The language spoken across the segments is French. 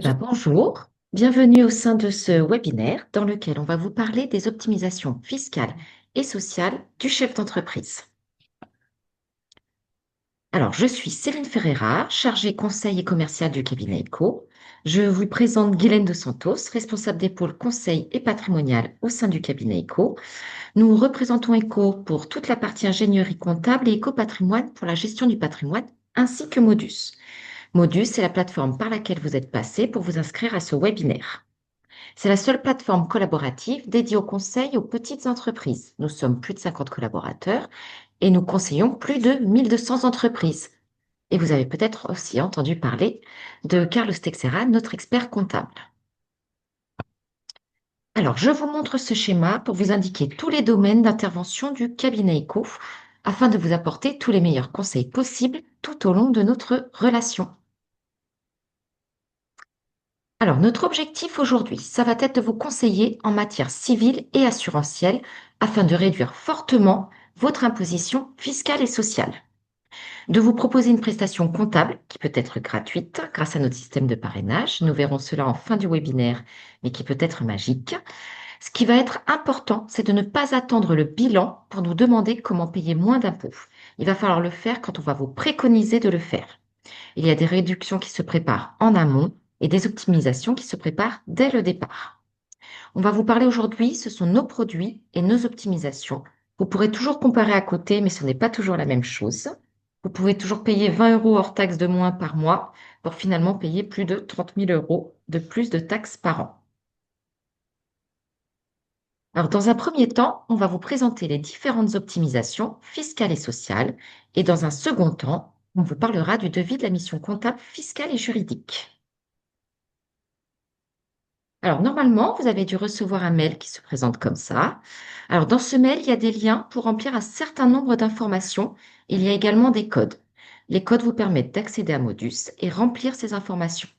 Bonjour, bienvenue au sein de ce webinaire dans lequel on va vous parler des optimisations fiscales et sociales du chef d'entreprise. Alors, je suis Céline Ferreira, chargée conseil et commercial du cabinet ECO. Je vous présente Guylaine de Santos, responsable des pôles conseil et patrimonial au sein du cabinet ECO. Nous représentons ECO pour toute la partie ingénierie comptable et éco-patrimoine pour la gestion du patrimoine, ainsi que Modus. Modus, c'est la plateforme par laquelle vous êtes passé pour vous inscrire à ce webinaire. C'est la seule plateforme collaborative dédiée aux conseils aux petites entreprises. Nous sommes plus de 50 collaborateurs et nous conseillons plus de 1200 entreprises. Et vous avez peut-être aussi entendu parler de Carlos Texera, notre expert comptable. Alors, je vous montre ce schéma pour vous indiquer tous les domaines d'intervention du cabinet ECO afin de vous apporter tous les meilleurs conseils possibles tout au long de notre relation. Alors, notre objectif aujourd'hui, ça va être de vous conseiller en matière civile et assurantielle afin de réduire fortement votre imposition fiscale et sociale. De vous proposer une prestation comptable qui peut être gratuite grâce à notre système de parrainage. Nous verrons cela en fin du webinaire, mais qui peut être magique. Ce qui va être important, c'est de ne pas attendre le bilan pour nous demander comment payer moins d'impôts. Il va falloir le faire quand on va vous préconiser de le faire. Il y a des réductions qui se préparent en amont et des optimisations qui se préparent dès le départ. On va vous parler aujourd'hui, ce sont nos produits et nos optimisations. Vous pourrez toujours comparer à côté, mais ce n'est pas toujours la même chose. Vous pouvez toujours payer 20 € hors taxes de moins par mois pour finalement payer plus de 30 000 € de plus de taxes par an. Alors, dans un premier temps, on va vous présenter les différentes optimisations fiscales et sociales. Et dans un second temps, on vous parlera du devis de la mission comptable fiscale et juridique. Alors, normalement, vous avez dû recevoir un mail qui se présente comme ça. Alors, dans ce mail, il y a des liens pour remplir un certain nombre d'informations. Il y a également des codes. Les codes vous permettent d'accéder à Modus et remplir ces informations.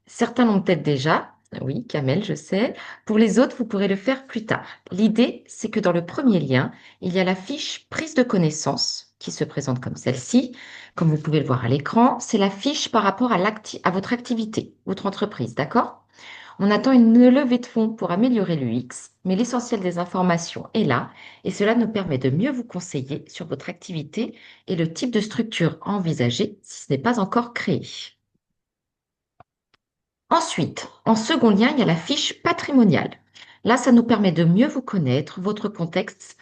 Certains l'ont peut-être déjà. Oui, Kamel, je sais. Pour les autres, vous pourrez le faire plus tard. L'idée, c'est que dans le premier lien, il y a la fiche prise de connaissance qui se présente comme celle-ci. Comme vous pouvez le voir à l'écran, c'est la fiche par rapport à votre activité, votre entreprise, d'accord? On attend une levée de fonds pour améliorer l'UX, mais l'essentiel des informations est là et cela nous permet de mieux vous conseiller sur votre activité et le type de structure à envisager si ce n'est pas encore créé. Ensuite, en second lien, il y a la fiche patrimoniale. Là, ça nous permet de mieux vous connaître, votre contexte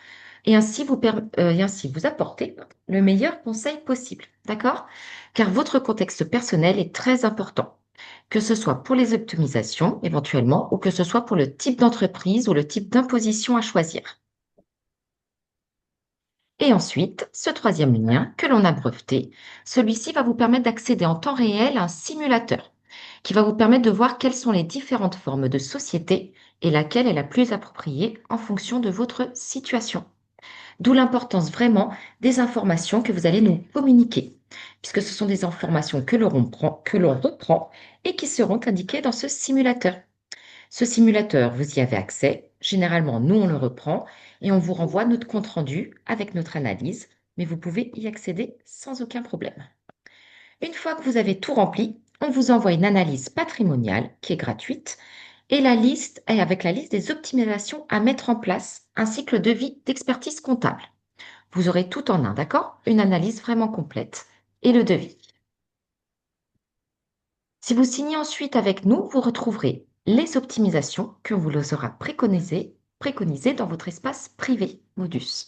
et ainsi vous apporter le meilleur conseil possible. D'accord? Car votre contexte personnel est très important, que ce soit pour les optimisations éventuellement ou que ce soit pour le type d'entreprise ou le type d'imposition à choisir. Et ensuite, ce troisième lien que l'on a breveté, celui-ci va vous permettre d'accéder en temps réel à un simulateur qui va vous permettre de voir quelles sont les différentes formes de société et laquelle est la plus appropriée en fonction de votre situation. D'où l'importance vraiment des informations que vous allez nous communiquer, puisque ce sont des informations que l'on reprend et qui seront indiquées dans ce simulateur. Ce simulateur, vous y avez accès. Généralement, nous, on le reprend et on vous renvoie notre compte-rendu avec notre analyse, mais vous pouvez y accéder sans aucun problème. Une fois que vous avez tout rempli, on vous envoie une analyse patrimoniale qui est gratuite et avec la liste des optimisations à mettre en place, ainsi que le devis d'expertise comptable. Vous aurez tout en un, d'accord? Une analyse vraiment complète et le devis. Si vous signez ensuite avec nous, vous retrouverez les optimisations que vous les aura préconisées dans votre espace privé Modus.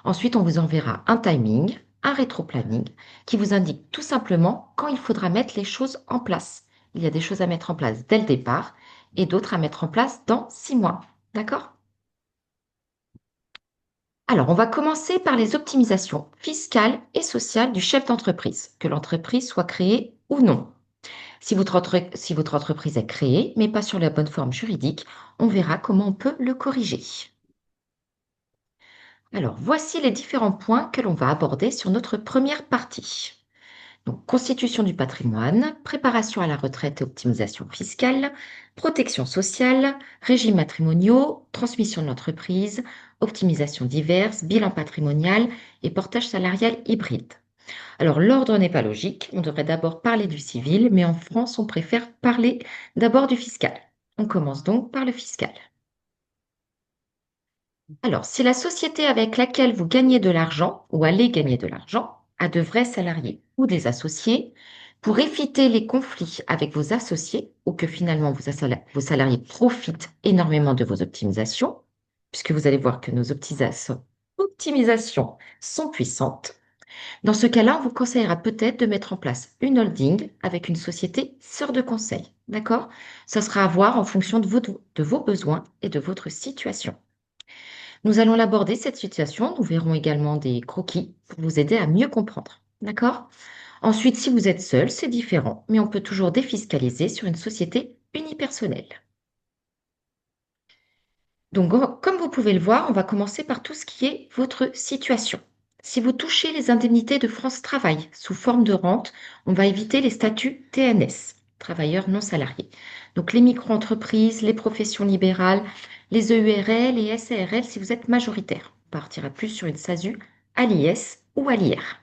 Ensuite, on vous enverra un timing, un rétro-planning qui vous indique tout simplement quand il faudra mettre les choses en place. Il y a des choses à mettre en place dès le départ et d'autres à mettre en place dans 6 mois. D'accord? Alors, on va commencer par les optimisations fiscales et sociales du chef d'entreprise, que l'entreprise soit créée ou non. Si votre entreprise est créée, mais pas sur la bonne forme juridique, on verra comment on peut le corriger. Alors, voici les différents points que l'on va aborder sur notre première partie. Donc, constitution du patrimoine, préparation à la retraite et optimisation fiscale, protection sociale, régimes matrimoniaux, transmission de l'entreprise, optimisation diverse, bilan patrimonial et portage salarial hybride. Alors, l'ordre n'est pas logique. On devrait d'abord parler du civil, mais en France, on préfère parler d'abord du fiscal. On commence donc par le fiscal. Alors, si la société avec laquelle vous gagnez de l'argent ou allez gagner de l'argent a de vrais salariés ou des associés, pour éviter les conflits avec vos associés ou que finalement vos salariés profitent énormément de vos optimisations, puisque vous allez voir que nos optimisations sont puissantes, dans ce cas-là, on vous conseillera peut-être de mettre en place une holding avec une société sœur de conseil. D'accord? Ça sera à voir en fonction de vos besoins et de votre situation. Nous allons l'aborder, cette situation. Nous verrons également des croquis pour vous aider à mieux comprendre. D'accord? Ensuite, si vous êtes seul, c'est différent, mais on peut toujours défiscaliser sur une société unipersonnelle. Donc, comme vous pouvez le voir, on va commencer par tout ce qui est votre situation. Si vous touchez les indemnités de France Travail sous forme de rente, on va éviter les statuts TNS, travailleurs non salariés. Donc, les micro-entreprises, les professions libérales, les EURL et SARL si vous êtes majoritaire. On partira plus sur une SASU à l'IS ou à l'IR.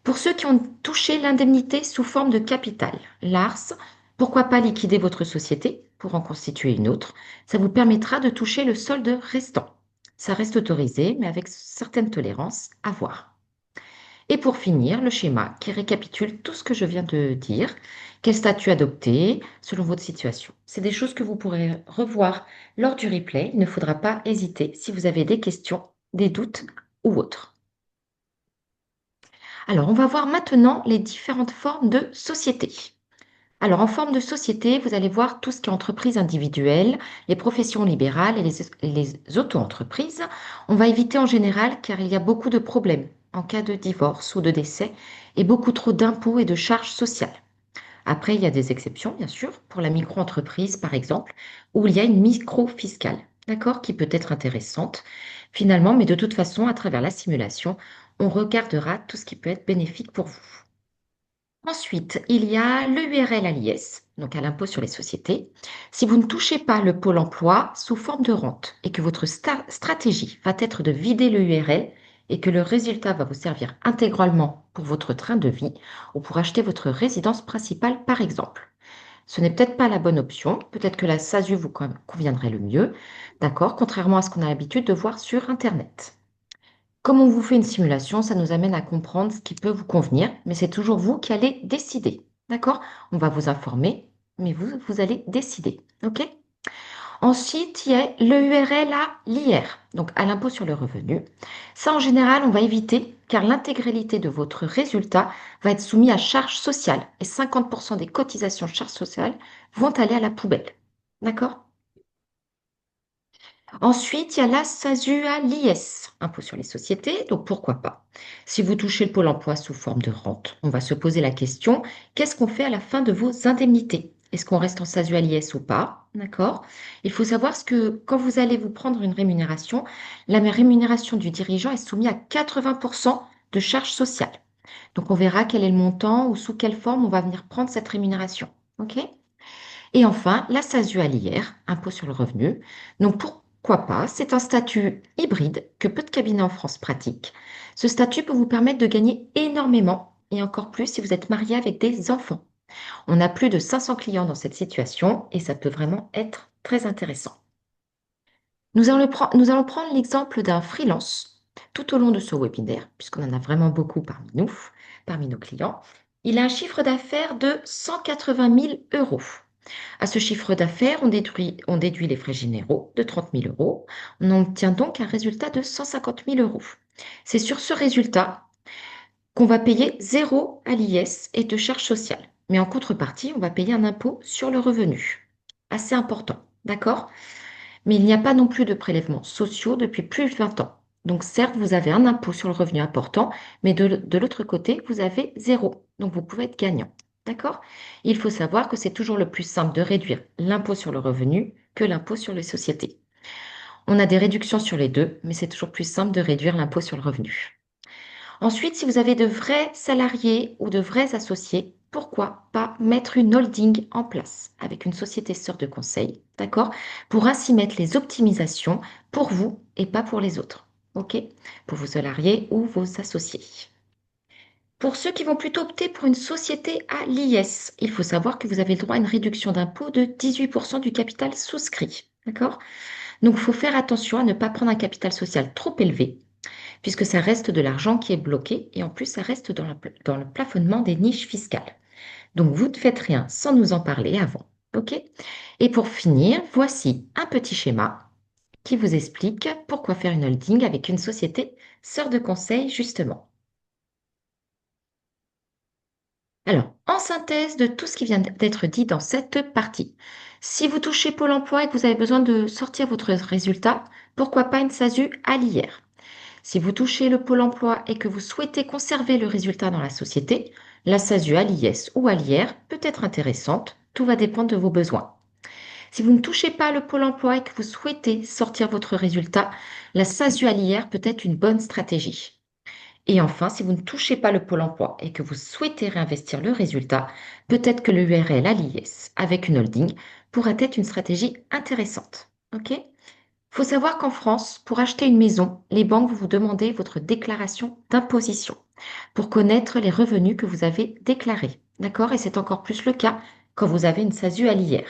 Pour ceux qui ont touché l'indemnité sous forme de capital, l'ARS, pourquoi pas liquider votre société pour en constituer une autre? Ça vous permettra de toucher le solde restant. Ça reste autorisé, mais avec certaines tolérances à voir. Et pour finir, le schéma qui récapitule tout ce que je viens de dire. Quel statut adopter selon votre situation? C'est des choses que vous pourrez revoir lors du replay. Il ne faudra pas hésiter si vous avez des questions, des doutes ou autres. Alors, on va voir maintenant les différentes formes de société. Alors, en forme de société, vous allez voir tout ce qui est entreprise individuelle, les professions libérales et les auto-entreprises. On va éviter en général car il y a beaucoup de problèmes en cas de divorce ou de décès et beaucoup trop d'impôts et de charges sociales. Après, il y a des exceptions, bien sûr, pour la micro-entreprise, par exemple, où il y a une micro-fiscale, d'accord, qui peut être intéressante finalement, mais de toute façon, à travers la simulation, on regardera tout ce qui peut être bénéfique pour vous. Ensuite, il y a l'EURL à l'IS, donc à l'impôt sur les sociétés. Si vous ne touchez pas le pôle emploi sous forme de rente et que votre stratégie va être de vider le URL et que le résultat va vous servir intégralement pour votre train de vie ou pour acheter votre résidence principale, par exemple. Ce n'est peut-être pas la bonne option, peut-être que la SASU vous conviendrait le mieux, d'accord, contrairement à ce qu'on a l'habitude de voir sur Internet. Comme on vous fait une simulation, ça nous amène à comprendre ce qui peut vous convenir, mais c'est toujours vous qui allez décider. D'accord? On va vous informer, mais vous allez décider. OK? Ensuite, il y a le URL à l'IR, donc à l'impôt sur le revenu. Ça, en général, on va éviter car l'intégralité de votre résultat va être soumis à charges sociales et 50% des cotisations charges sociales vont aller à la poubelle. D'accord? Ensuite, il y a la SASU à l'IS, impôt sur les sociétés, donc pourquoi pas. Si vous touchez le pôle emploi sous forme de rente, on va se poser la question, qu'est-ce qu'on fait à la fin de vos indemnités? Est-ce qu'on reste en SASU à l'IS ou pas? D'accord? Il faut savoir ce que quand vous allez vous prendre une rémunération, la rémunération du dirigeant est soumise à 80% de charges sociales. Donc on verra quel est le montant ou sous quelle forme on va venir prendre cette rémunération. OK? Et enfin, la SASU à l'IR, impôt sur le revenu. Donc pourquoi pas, c'est un statut hybride que peu de cabinets en France pratiquent. Ce statut peut vous permettre de gagner énormément et encore plus si vous êtes marié avec des enfants. On a plus de 500 clients dans cette situation et ça peut vraiment être très intéressant. Nous allons prendre l'exemple d'un freelance tout au long de ce webinaire, puisqu'on en a vraiment beaucoup parmi nous, parmi nos clients. Il a un chiffre d'affaires de 180 000 euros. À ce chiffre d'affaires, on déduit les frais généraux de 30 000 euros. On obtient donc un résultat de 150 000 euros. C'est sur ce résultat qu'on va payer zéro à l'IS et de charges sociales. Mais en contrepartie, on va payer un impôt sur le revenu. Assez important, d'accord? Mais il n'y a pas non plus de prélèvements sociaux depuis plus de 20 ans. Donc certes, vous avez un impôt sur le revenu important, mais de l'autre côté, vous avez zéro. Donc vous pouvez être gagnant. D'accord? Il faut savoir que c'est toujours le plus simple de réduire l'impôt sur le revenu que l'impôt sur les sociétés. On a des réductions sur les deux, mais c'est toujours plus simple de réduire l'impôt sur le revenu. Ensuite, si vous avez de vrais salariés ou de vrais associés, pourquoi pas mettre une holding en place avec une société sœur de conseil, d'accord? Pour ainsi mettre les optimisations pour vous et pas pour les autres, ok? Pour vos salariés ou vos associés. Pour ceux qui vont plutôt opter pour une société à l'IS, il faut savoir que vous avez le droit à une réduction d'impôt de 18% du capital souscrit. D'accord? Donc, il faut faire attention à ne pas prendre un capital social trop élevé, puisque ça reste de l'argent qui est bloqué et en plus, ça reste dans le plafonnement des niches fiscales. Donc, vous ne faites rien sans nous en parler avant. OK? Et pour finir, voici un petit schéma qui vous explique pourquoi faire une holding avec une société sœur de conseil, justement. Alors, en synthèse de tout ce qui vient d'être dit dans cette partie, si vous touchez Pôle emploi et que vous avez besoin de sortir votre résultat, pourquoi pas une SASU à l'IR? Si vous touchez le Pôle emploi et que vous souhaitez conserver le résultat dans la société, la SASU à l'IS ou à l'IR peut être intéressante, tout va dépendre de vos besoins. Si vous ne touchez pas le Pôle emploi et que vous souhaitez sortir votre résultat, la SASU à l'IR peut être une bonne stratégie. Et enfin, si vous ne touchez pas le Pôle emploi et que vous souhaitez réinvestir le résultat, peut-être que le URL à l'IS avec une holding pourrait être une stratégie intéressante. OK? Faut savoir qu'en France, pour acheter une maison, les banques vont vous demander votre déclaration d'imposition pour connaître les revenus que vous avez déclarés. D'accord? Et c'est encore plus le cas quand vous avez une SASU à l'IR.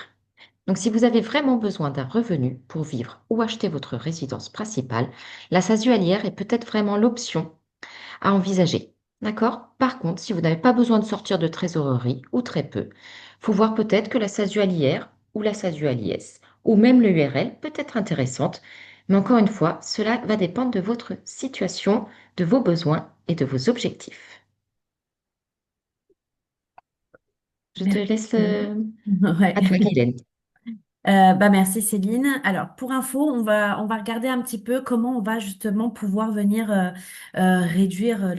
Donc, si vous avez vraiment besoin d'un revenu pour vivre ou acheter votre résidence principale, la SASU à l'IR est peut-être vraiment l'option à envisager. D'accord? Par contre, si vous n'avez pas besoin de sortir de trésorerie ou très peu, faut voir peut-être que la SASU à l'IR ou la SASU à l'IS ou même le URL peut être intéressante. Mais encore une fois, cela va dépendre de votre situation, de vos besoins et de vos objectifs. Je te Merci, laisse Céline. Ouais. à toi, Guylaine. Merci Céline. Alors pour info, on va regarder un petit peu comment on va justement pouvoir venir réduire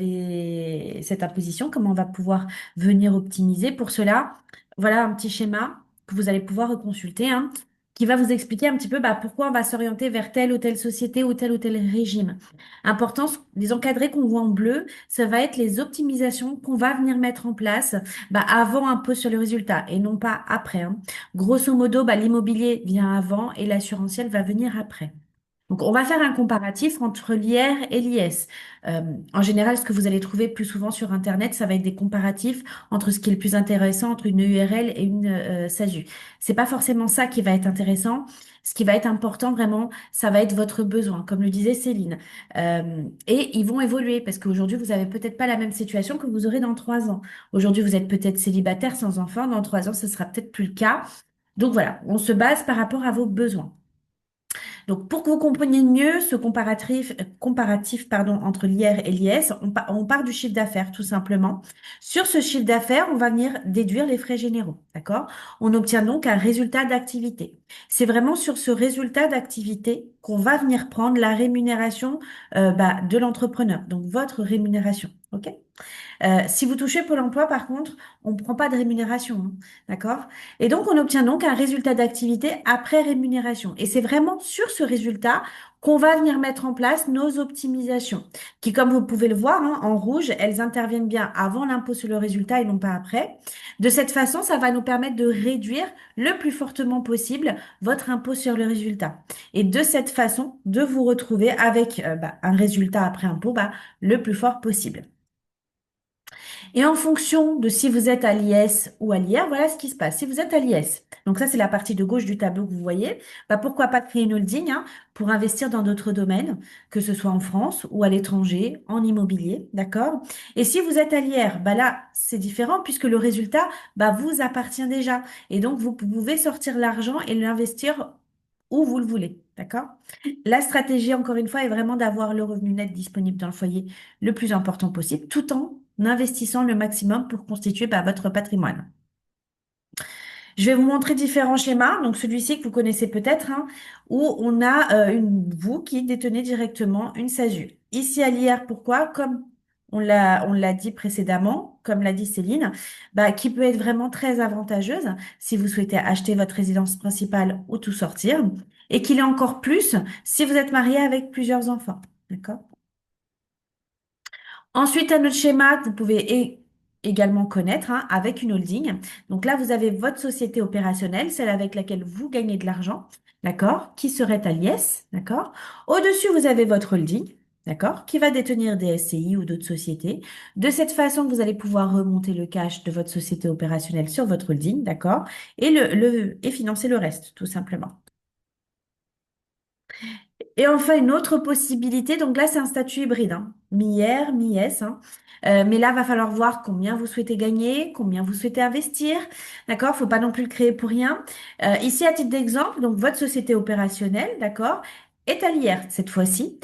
cette imposition, comment on va pouvoir venir optimiser. Pour cela, voilà un petit schéma que vous allez pouvoir reconsulter, hein, qui va vous expliquer un petit peu pourquoi on va s'orienter vers telle ou telle société ou tel régime. Important, les encadrés qu'on voit en bleu, ça va être les optimisations qu'on va venir mettre en place avant impôt sur le résultat et non pas après, hein. Grosso modo, l'immobilier vient avant et l'assurantiel va venir après. Donc, on va faire un comparatif entre l'IR et l'IS. En général, ce que vous allez trouver plus souvent sur Internet, ça va être des comparatifs entre ce qui est le plus intéressant entre une URL et une SASU. C'est pas forcément ça qui va être intéressant. Ce qui va être important vraiment, ça va être votre besoin, comme le disait Céline. Et ils vont évoluer parce qu'aujourd'hui, vous avez peut-être pas la même situation que vous aurez dans 3 ans. Aujourd'hui, vous êtes peut-être célibataire sans enfant. Dans 3 ans, ce sera peut-être plus le cas. Donc voilà, on se base par rapport à vos besoins. Donc pour que vous compreniez mieux ce comparatif entre l'IR et l'IS, on part du chiffre d'affaires tout simplement. Sur ce chiffre d'affaires, on va venir déduire les frais généraux, d'accord? On obtient donc un résultat d'activité. C'est vraiment sur ce résultat d'activité qu'on va venir prendre la rémunération de l'entrepreneur, donc votre rémunération, ok? Si vous touchez Pôle emploi, par contre, on ne prend pas de rémunération, hein, d'accord? Et donc, on obtient donc un résultat d'activité après rémunération. Et c'est vraiment sur ce résultat qu'on va venir mettre en place nos optimisations, qui, comme vous pouvez le voir, hein, en rouge, elles interviennent bien avant l'impôt sur le résultat et non pas après. De cette façon, ça va nous permettre de réduire le plus fortement possible votre impôt sur le résultat. Et de cette façon, de vous retrouver avec un résultat après impôt le plus fort possible. Et en fonction de si vous êtes à l'IS ou à l'IR, voilà ce qui se passe. Si vous êtes à l'IS, donc ça c'est la partie de gauche du tableau que vous voyez, pourquoi pas créer une holding hein, pour investir dans d'autres domaines, que ce soit en France ou à l'étranger, en immobilier, d'accord? Et si vous êtes à l'IR, là c'est différent puisque le résultat vous appartient déjà. Et donc vous pouvez sortir l'argent et l'investir où vous le voulez, d'accord? La stratégie, encore une fois, est vraiment d'avoir le revenu net disponible dans le foyer le plus important possible, tout en investissant le maximum pour constituer votre patrimoine. Je vais vous montrer différents schémas. Donc celui-ci que vous connaissez peut-être, hein, où on a vous qui détenez directement une SASU. Ici à l'IR, pourquoi? Comme on l'a dit précédemment, comme l'a dit Céline, qui peut être vraiment très avantageuse si vous souhaitez acheter votre résidence principale ou tout sortir, et qu'il est encore plus si vous êtes marié avec plusieurs enfants. D'accord? Ensuite, un autre schéma que vous pouvez également connaître hein, avec une holding. Donc là, vous avez votre société opérationnelle, celle avec laquelle vous gagnez de l'argent, d'accord, qui serait à l'IS, d'accord. Au-dessus, vous avez votre holding. d'accord, qui va détenir des SCI ou d'autres sociétés. De cette façon, vous allez pouvoir remonter le cash de votre société opérationnelle sur votre holding, d'accord, et financer le reste, tout simplement. Et enfin, une autre possibilité, donc là, c'est un statut hybride, hein, mi-R, mi-S, hein. Mais là, va falloir voir combien vous souhaitez gagner, combien vous souhaitez investir, d'accord? Faut pas non plus le créer pour rien. Ici, à titre d'exemple, donc votre société opérationnelle, d'accord, est à l'IR cette fois-ci.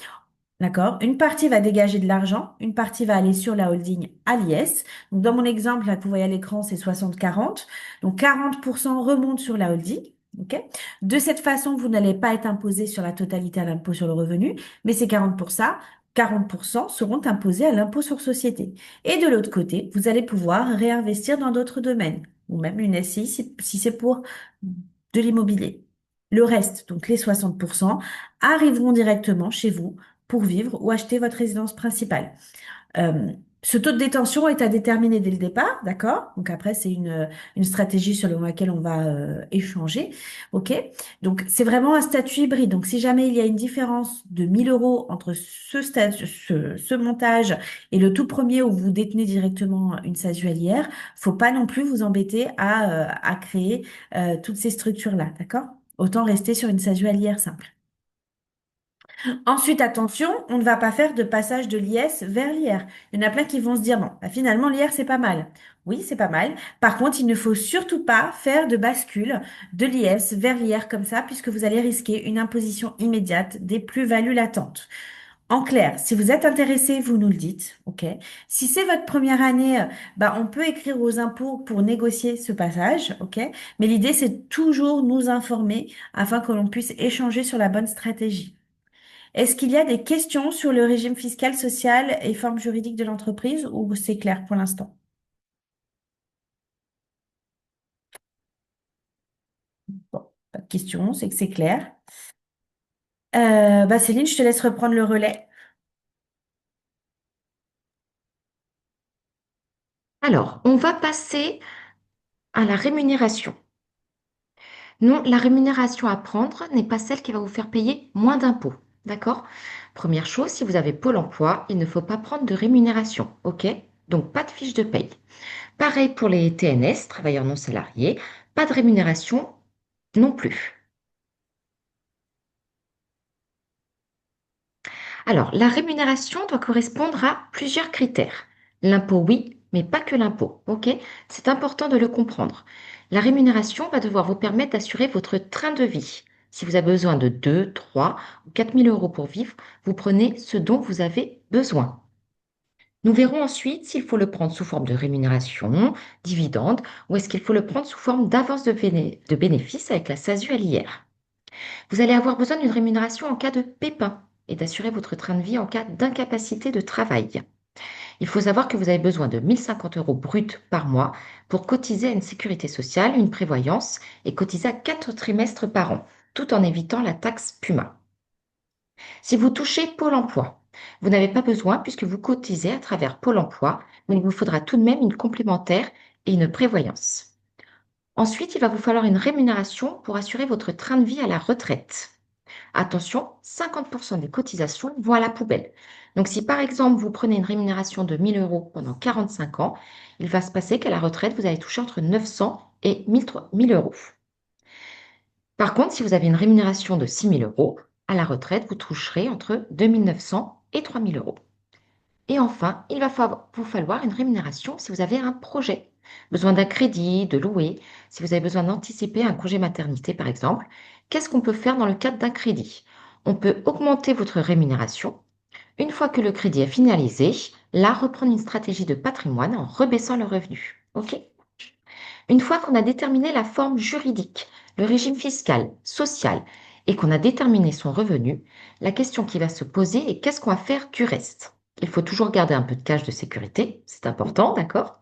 D'accord? Une partie va dégager de l'argent, une partie va aller sur la holding à l'IS. Donc, dans mon exemple, là, que vous voyez à l'écran, c'est 60-40. Donc, 40% remonte sur la holding. OK? De cette façon, vous n'allez pas être imposé sur la totalité à l'impôt sur le revenu, mais ces 40% seront imposés à l'impôt sur société. Et de l'autre côté, vous allez pouvoir réinvestir dans d'autres domaines, ou même une SCI si c'est pour de l'immobilier. Le reste, donc les 60%, arriveront directement chez vous pour vivre ou acheter votre résidence principale. Euh, Ce taux de détention est à déterminer dès le départ, d'accord? Donc après, c'est une stratégie selon laquelle on va échanger, ok? Donc c'est vraiment un statut hybride. Donc si jamais il y a une différence de 1 000 € entre ce montage et le tout premier où vous détenez directement une SASU hier, faut pas non plus vous embêter à créer toutes ces structures-là, d'accord? Autant rester sur une SASU hier simple. Ensuite, attention, on ne va pas faire de passage de l'IS vers l'IR. Il y en a plein qui vont se dire, bon, bah, finalement, l'IR, c'est pas mal. Oui, c'est pas mal. Par contre, il ne faut surtout pas faire de bascule de l'IS vers l'IR comme ça, puisque vous allez risquer une imposition immédiate des plus-values latentes. En clair, si vous êtes intéressé, vous nous le dites, ok? Si c'est votre première année, bah, on peut écrire aux impôts pour négocier ce passage, ok? Mais l'idée, c'est de toujours nous informer afin que l'on puisse échanger sur la bonne stratégie. Est-ce qu'il y a des questions sur le régime fiscal, social et forme juridique de l'entreprise ou c'est clair pour l'instant? Bon, pas de questions, c'est que c'est clair. Bah Céline, je te laisse reprendre le relais. Alors, on va passer à la rémunération. Non, la rémunération à prendre n'est pas celle qui va vous faire payer moins d'impôts. D'accord? Première chose, si vous avez Pôle emploi, il ne faut pas prendre de rémunération. OK? Donc, pas de fiche de paye. Pareil pour les TNS, travailleurs non salariés, pas de rémunération non plus. Alors, la rémunération doit correspondre à plusieurs critères. L'impôt, oui, mais pas que l'impôt. OK? C'est important de le comprendre. La rémunération va devoir vous permettre d'assurer votre train de vie. Si vous avez besoin de 2, 3 ou 4 000 euros pour vivre, vous prenez ce dont vous avez besoin. Nous verrons ensuite s'il faut le prendre sous forme de rémunération, dividende, ou est-ce qu'il faut le prendre sous forme d'avance de bénéfices avec la SASU à l'IR. Vous allez avoir besoin d'une rémunération en cas de pépin et d'assurer votre train de vie en cas d'incapacité de travail. Il faut savoir que vous avez besoin de 1 050 euros bruts par mois pour cotiser à une sécurité sociale, une prévoyance et cotiser à 4 trimestres par an, tout en évitant la taxe PUMA. Si vous touchez Pôle emploi, vous n'avez pas besoin puisque vous cotisez à travers Pôle emploi, mais il vous faudra tout de même une complémentaire et une prévoyance. Ensuite, il va vous falloir une rémunération pour assurer votre train de vie à la retraite. Attention, 50% des cotisations vont à la poubelle. Donc si par exemple vous prenez une rémunération de 1 000 euros pendant 45 ans, il va se passer qu'à la retraite, vous allez toucher entre 900 et 1 000 euros. Par contre, si vous avez une rémunération de 6 000 euros, à la retraite, vous toucherez entre 2 900 et 3 000 euros. Et enfin, il va vous falloir une rémunération si vous avez un projet, besoin d'un crédit, de louer, si vous avez besoin d'anticiper un congé maternité par exemple. Qu'est-ce qu'on peut faire dans le cadre d'un crédit? On peut augmenter votre rémunération. Une fois que le crédit est finalisé, là, reprendre une stratégie de patrimoine en rebaissant le revenu. OK? Une fois qu'on a déterminé la forme juridique, le régime fiscal, social et qu'on a déterminé son revenu, la question qui va se poser est qu'est-ce qu'on va faire du reste? Il faut toujours garder un peu de cash de sécurité, c'est important, d'accord?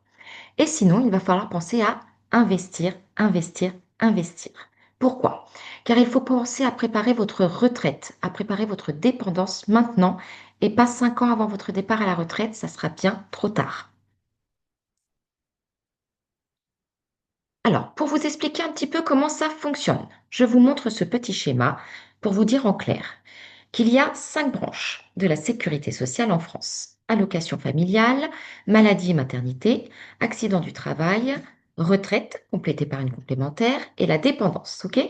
Et sinon, il va falloir penser à investir, investir, investir. Pourquoi? Car il faut penser à préparer votre retraite, à préparer votre dépendance maintenant et pas 5 ans avant votre départ à la retraite, ça sera bien trop tard. Alors, pour vous expliquer un petit peu comment ça fonctionne, je vous montre ce petit schéma pour vous dire en clair qu'il y a 5 branches de la sécurité sociale en France. Allocation familiale, maladie et maternité, accident du travail, retraite complétée par une complémentaire et la dépendance. Ok?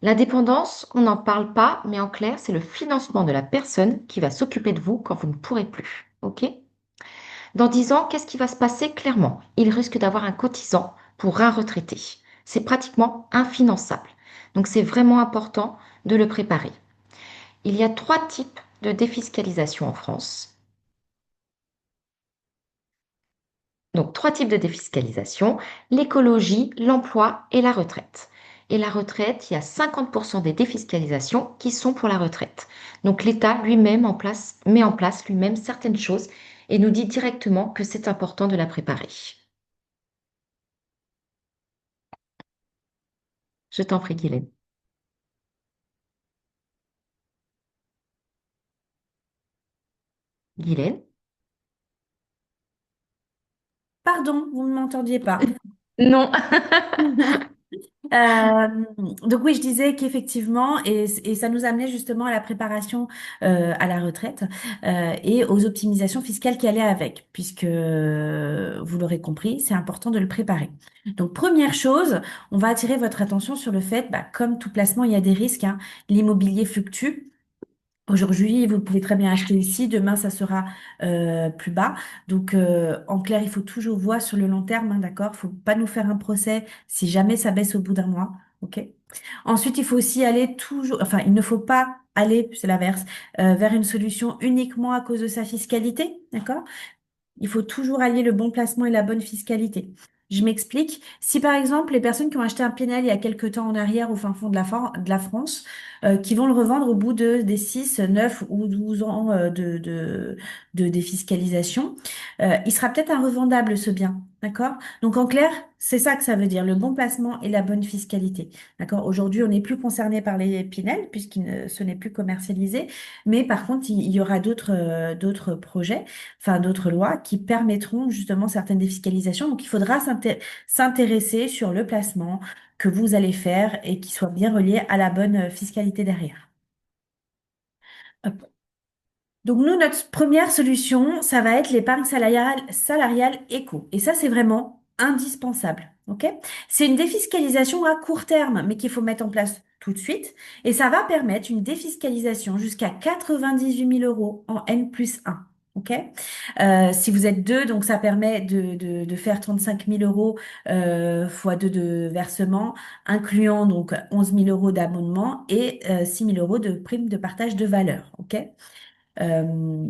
La dépendance, on n'en parle pas, mais en clair, c'est le financement de la personne qui va s'occuper de vous quand vous ne pourrez plus. Ok? Dans 10 ans, qu'est-ce qui va se passer clairement? Il risque d'avoir un cotisant pour un retraité. C'est pratiquement infinançable. Donc c'est vraiment important de le préparer. Il y a 3 types de défiscalisation en France. Donc 3 types de défiscalisation, l'écologie, l'emploi et la retraite. Et la retraite, il y a 50% des défiscalisations qui sont pour la retraite. Donc l'État lui-même met en place lui-même certaines choses et nous dit directement que c'est important de la préparer. Je t'en prie, Guylaine. Guylaine? Pardon, vous ne m'entendiez pas. Non. Euh, donc oui, je disais qu'effectivement, et ça nous amenait justement à la préparation à la retraite et aux optimisations fiscales qui allaient avec, puisque vous l'aurez compris, c'est important de le préparer. Donc première chose, on va attirer votre attention sur le fait, bah, comme tout placement, il y a des risques, hein. L'immobilier fluctue. Aujourd'hui, vous pouvez très bien acheter ici, demain, ça sera plus bas. Donc, en clair, il faut toujours voir sur le long terme, hein, d'accord? Faut pas nous faire un procès si jamais ça baisse au bout d'un mois, ok? Ensuite, il faut aussi aller toujours, enfin, il ne faut pas aller, c'est l'inverse, vers une solution uniquement à cause de sa fiscalité, d'accord? Il faut toujours allier le bon placement et la bonne fiscalité. Je m'explique. Si par exemple les personnes qui ont acheté un Pinel il y a quelque temps en arrière au fin fond de la France, qui vont le revendre au bout des 6, 9 ou 12 ans de défiscalisation, il sera peut-être invendable ce bien. D'accord? Donc en clair, c'est ça que ça veut dire, le bon placement et la bonne fiscalité. D'accord? Aujourd'hui, on n'est plus concerné par les Pinel ce n'est plus commercialisé, mais par contre, il y aura d'autres projets, enfin d'autres lois qui permettront justement certaines défiscalisations. Donc il faudra s'intéresser sur le placement que vous allez faire et qui soit bien relié à la bonne fiscalité derrière. Hop. Donc nous, notre première solution, ça va être l'épargne salariale éco. Et ça, c'est vraiment indispensable. OK? C'est une défiscalisation à court terme, mais qu'il faut mettre en place tout de suite. Et ça va permettre une défiscalisation jusqu'à 98 000 euros en N+1. OK? Si vous êtes deux, donc ça permet de faire 35 000 euros fois deux de versement, incluant donc 11 000 euros d'abonnement et 6 000 euros de prime de partage de valeur. OK? Euh,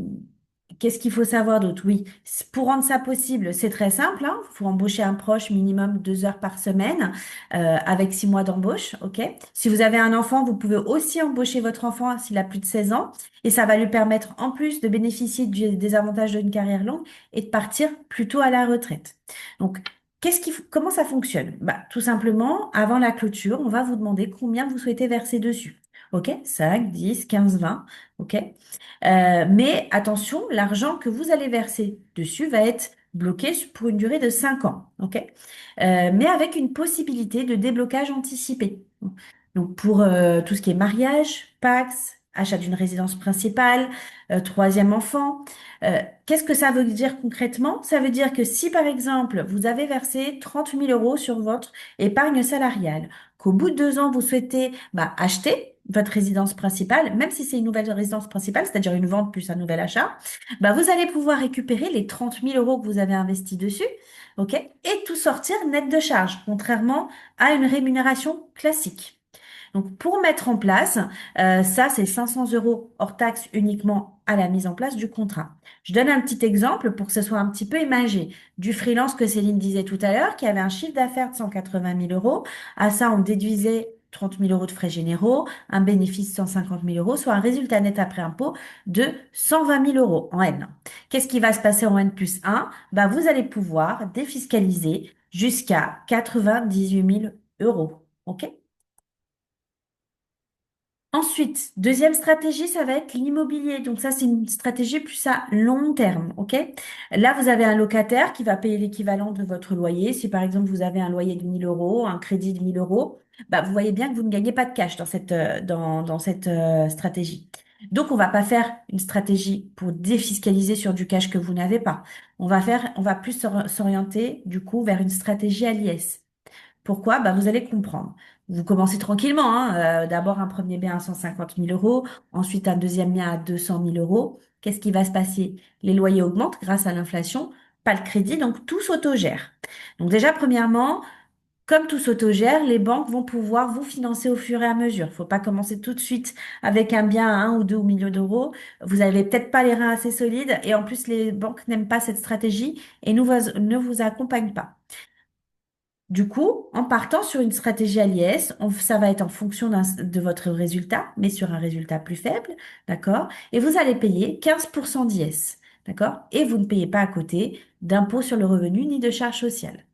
Qu'est-ce qu'il faut savoir d'autre? Oui, pour rendre ça possible, c'est très simple, hein. Il faut embaucher un proche minimum 2 heures par semaine avec 6 mois d'embauche. OK? Si vous avez un enfant, vous pouvez aussi embaucher votre enfant s'il a plus de 16 ans et ça va lui permettre en plus de bénéficier des avantages d'une carrière longue et de partir plus tôt à la retraite. Donc, comment ça fonctionne? Bah, tout simplement, avant la clôture, on va vous demander combien vous souhaitez verser dessus. OK? 5, 10, 15, 20. OK? Mais attention, l'argent que vous allez verser dessus va être bloqué pour une durée de 5 ans. OK? Mais avec une possibilité de déblocage anticipé. Donc pour tout ce qui est mariage, Pacs, achat d'une résidence principale, troisième enfant, qu'est-ce que ça veut dire concrètement? Ça veut dire que si par exemple vous avez versé 30 000 euros sur votre épargne salariale, qu'au bout de 2 ans vous souhaitez acheter votre résidence principale, même si c'est une nouvelle résidence principale, c'est-à-dire une vente plus un nouvel achat, vous allez pouvoir récupérer les 30 000 euros que vous avez investis dessus, ok, et tout sortir net de charge, contrairement à une rémunération classique. Donc, pour mettre en place, ça, c'est 500 euros hors taxe uniquement à la mise en place du contrat. Je donne un petit exemple pour que ce soit un petit peu imagé. Du freelance que Céline disait tout à l'heure, qui avait un chiffre d'affaires de 180 000 euros. À ça, on déduisait 30 000 euros de frais généraux, un bénéfice de 150 000 euros, soit un résultat net après impôt de 120 000 euros en N. Qu'est-ce qui va se passer en N+1? Vous allez pouvoir défiscaliser jusqu'à 98 000 euros. OK? Ensuite, deuxième stratégie, ça va être l'immobilier. Donc ça, c'est une stratégie plus à long terme, ok? Là, vous avez un locataire qui va payer l'équivalent de votre loyer. Si par exemple, vous avez un loyer de 1 000 euros, un crédit de 1 000 euros, vous voyez bien que vous ne gagnez pas de cash dans cette stratégie. Donc, on va pas faire une stratégie pour défiscaliser sur du cash que vous n'avez pas. On va plus s'orienter, du coup, vers une stratégie à l'IS. Pourquoi? Bah, vous allez comprendre. Vous commencez tranquillement, hein. D'abord un premier bien à 150 000 euros, ensuite un deuxième bien à 200 000 euros. Qu'est-ce qui va se passer? Les loyers augmentent grâce à l'inflation, pas le crédit, donc tout s'autogère. Donc déjà, premièrement, comme tout s'autogère, les banques vont pouvoir vous financer au fur et à mesure. Il ne faut pas commencer tout de suite avec un bien à 1 ou 2 millions d'euros. Vous n'avez peut-être pas les reins assez solides et en plus, les banques n'aiment pas cette stratégie et ne vous accompagnent pas. Du coup, en partant sur une stratégie à l'IS, ça va être en fonction de votre résultat, mais sur un résultat plus faible, d'accord? Et vous allez payer 15% d'IS, d'accord? Et vous ne payez pas à côté d'impôt sur le revenu ni de charges sociales.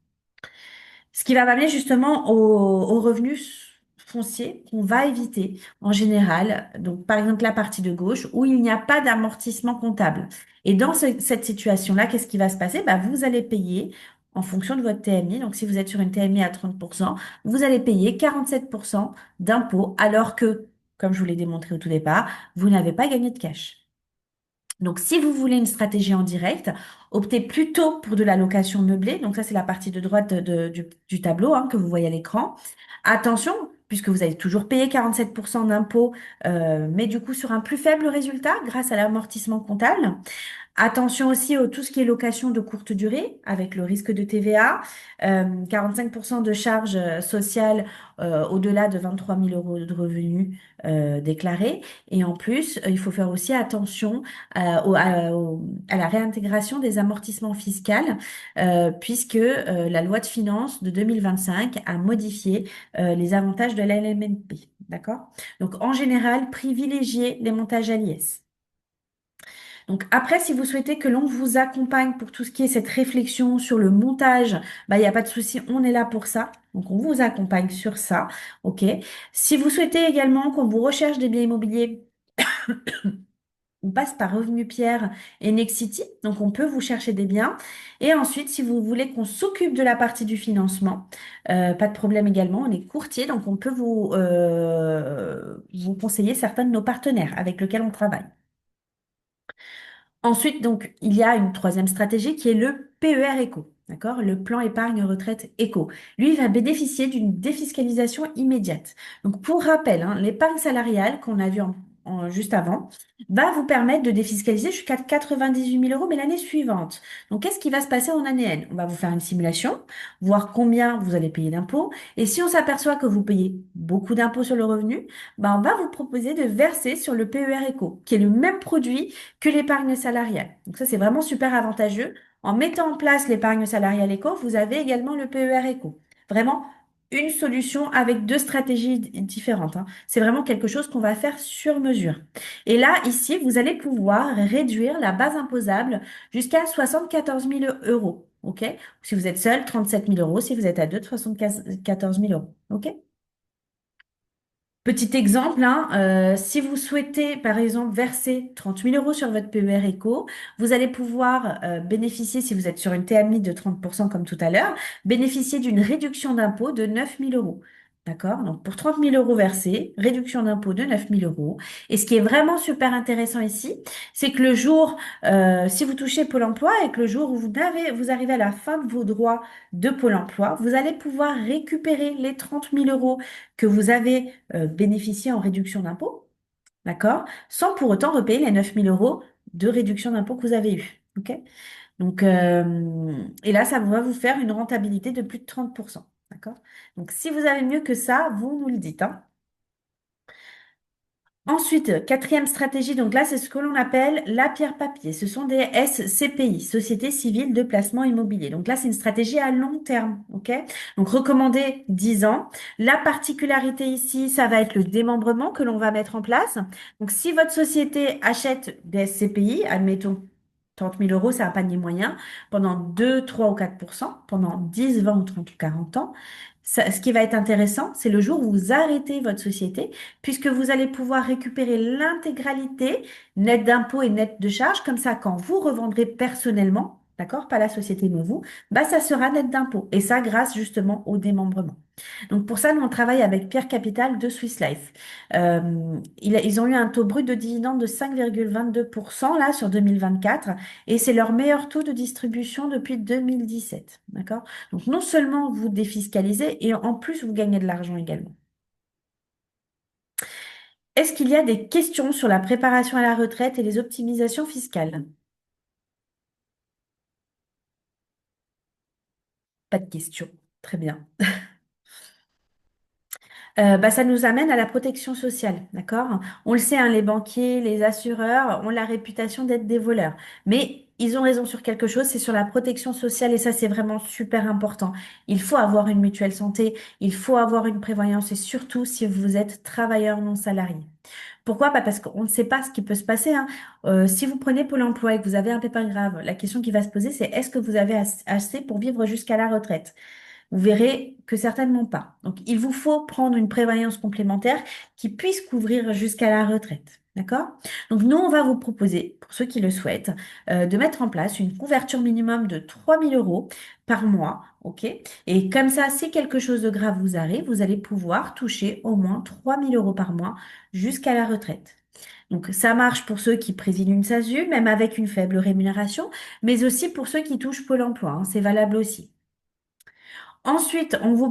Ce qui va m'amener justement aux revenus fonciers qu'on va éviter en général. Donc, par exemple, la partie de gauche où il n'y a pas d'amortissement comptable. Et dans cette situation-là, qu'est-ce qui va se passer? Bah, vous allez payer en fonction de votre TMI. Donc, si vous êtes sur une TMI à 30%, vous allez payer 47% d'impôts alors que, comme je vous l'ai démontré au tout départ, vous n'avez pas gagné de cash. Donc, si vous voulez une stratégie en direct, optez plutôt pour de la location meublée. Donc, ça, c'est la partie de droite du tableau hein, que vous voyez à l'écran. Attention, puisque vous allez toujours payer 47% d'impôts, mais du coup sur un plus faible résultat grâce à l'amortissement comptable. Attention aussi à tout ce qui est location de courte durée, avec le risque de TVA, 45% de charges sociales au-delà de 23 000 euros de revenus déclarés. Et en plus, il faut faire aussi attention à la réintégration des amortissements fiscaux, puisque la loi de finances de 2025 a modifié les avantages de la LMNP. D'accord? Donc, en général, privilégiez les montages à l'IS. Donc après, si vous souhaitez que l'on vous accompagne pour tout ce qui est cette réflexion sur le montage, bah, il n'y a pas de souci, on est là pour ça. Donc on vous accompagne sur ça, ok? Si vous souhaitez également qu'on vous recherche des biens immobiliers, on passe par Revenu Pierre et Nexity, donc on peut vous chercher des biens. Et ensuite, si vous voulez qu'on s'occupe de la partie du financement, pas de problème également, on est courtier, donc on peut vous conseiller certains de nos partenaires avec lesquels on travaille. Ensuite, donc, il y a une troisième stratégie qui est le PER éco, d'accord? Le plan épargne retraite éco. Lui, il va bénéficier d'une défiscalisation immédiate. Donc, pour rappel, hein, l'épargne salariale qu'on a vu juste avant va vous permettre de défiscaliser jusqu'à 98 000 euros, mais l'année suivante. Donc, qu'est-ce qui va se passer en année N? On va vous faire une simulation, voir combien vous allez payer d'impôts. Et si on s'aperçoit que vous payez beaucoup d'impôts sur le revenu, ben, on va vous proposer de verser sur le PER éco, qui est le même produit que l'épargne salariale. Donc ça, c'est vraiment super avantageux. En mettant en place l'épargne salariale éco, vous avez également le PER éco. Vraiment une solution avec deux stratégies différentes, hein. C'est vraiment quelque chose qu'on va faire sur mesure. Et là, ici, vous allez pouvoir réduire la base imposable jusqu'à 74 000 euros. OK? Si vous êtes seul, 37 000 euros. Si vous êtes à deux, 74 000 euros. OK? Petit exemple, hein, si vous souhaitez, par exemple, verser 30 000 euros sur votre PER éco, vous allez pouvoir bénéficier, si vous êtes sur une TMI de 30% comme tout à l'heure, bénéficier d'une réduction d'impôt de 9 000 euros. D'accord? Donc, pour 30 000 euros versés, réduction d'impôt de 9 000 euros. Et ce qui est vraiment super intéressant ici, c'est que le jour, si vous touchez Pôle emploi et que le jour où vous arrivez à la fin de vos droits de Pôle emploi, vous allez pouvoir récupérer les 30 000 euros que vous avez bénéficié en réduction d'impôt, d'accord? Sans pour autant repayer les 9 000 euros de réduction d'impôt que vous avez eu. OK? Donc, et là, ça va vous faire une rentabilité de plus de 30%. D'accord? Donc, si vous avez mieux que ça, vous nous le dites, hein. Ensuite, quatrième stratégie, donc là, c'est ce que l'on appelle la pierre papier. Ce sont des SCPI, Sociétés civiles de placement immobilier. Donc là, c'est une stratégie à long terme, ok? Donc recommandé 10 ans. La particularité ici, ça va être le démembrement que l'on va mettre en place. Donc si votre société achète des SCPI, admettons 30 000 euros, c'est un panier moyen, pendant 2, 3 ou 4%, pendant 10, 20 ou 30 ou 40 ans, ce qui va être intéressant, c'est le jour où vous arrêtez votre société puisque vous allez pouvoir récupérer l'intégralité net d'impôts et net de charges. Comme ça, quand vous revendrez personnellement, d'accord, pas la société mais vous, bah, ça sera net d'impôts. Et ça, grâce justement au démembrement. Donc pour ça, nous, on travaille avec Pierre Capital de Swiss Life. Ils ont eu un taux brut de dividende de 5,22% là sur 2024 et c'est leur meilleur taux de distribution depuis 2017. D'accord? Donc non seulement vous défiscalisez et en plus vous gagnez de l'argent également. Est-ce qu'il y a des questions sur la préparation à la retraite et les optimisations fiscales? Pas de questions. Très bien. Ça nous amène à la protection sociale, d'accord? On le sait, hein, les banquiers, les assureurs ont la réputation d'être des voleurs. Mais ils ont raison sur quelque chose, c'est sur la protection sociale et ça, c'est vraiment super important. Il faut avoir une mutuelle santé, il faut avoir une prévoyance et surtout si vous êtes travailleur non salarié. Pourquoi? Parce qu'on ne sait pas ce qui peut se passer, hein. Si vous prenez Pôle emploi et que vous avez un pépin grave, la question qui va se poser, c'est est-ce que vous avez assez pour vivre jusqu'à la retraite? Vous verrez que certainement pas. Donc, il vous faut prendre une prévoyance complémentaire qui puisse couvrir jusqu'à la retraite. D'accord? Donc, nous, on va vous proposer, pour ceux qui le souhaitent, de mettre en place une couverture minimum de 3 000 € par mois. OK? Et comme ça, si quelque chose de grave vous arrive, vous allez pouvoir toucher au moins 3 000 € par mois jusqu'à la retraite. Donc, ça marche pour ceux qui président une SASU, même avec une faible rémunération, mais aussi pour ceux qui touchent Pôle emploi, hein. C'est valable aussi. Ensuite, on vous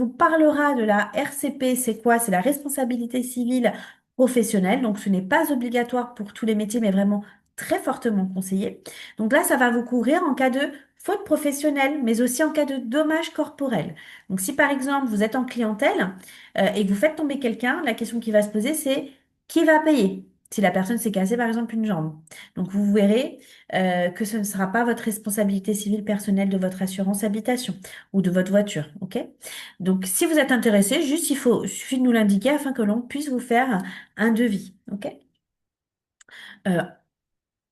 parlera de la RCP. C'est quoi? C'est la responsabilité civile professionnelle. Donc, ce n'est pas obligatoire pour tous les métiers, mais vraiment très fortement conseillé. Donc là, ça va vous couvrir en cas de faute professionnelle, mais aussi en cas de dommage corporel. Donc, si par exemple, vous êtes en clientèle et que vous faites tomber quelqu'un, la question qui va se poser, c'est qui va payer? Si la personne s'est cassée, par exemple, une jambe. Donc, vous verrez que ce ne sera pas votre responsabilité civile personnelle de votre assurance habitation ou de votre voiture, ok? Donc, si vous êtes intéressé, juste il suffit de nous l'indiquer afin que l'on puisse vous faire un devis, ok? Euh,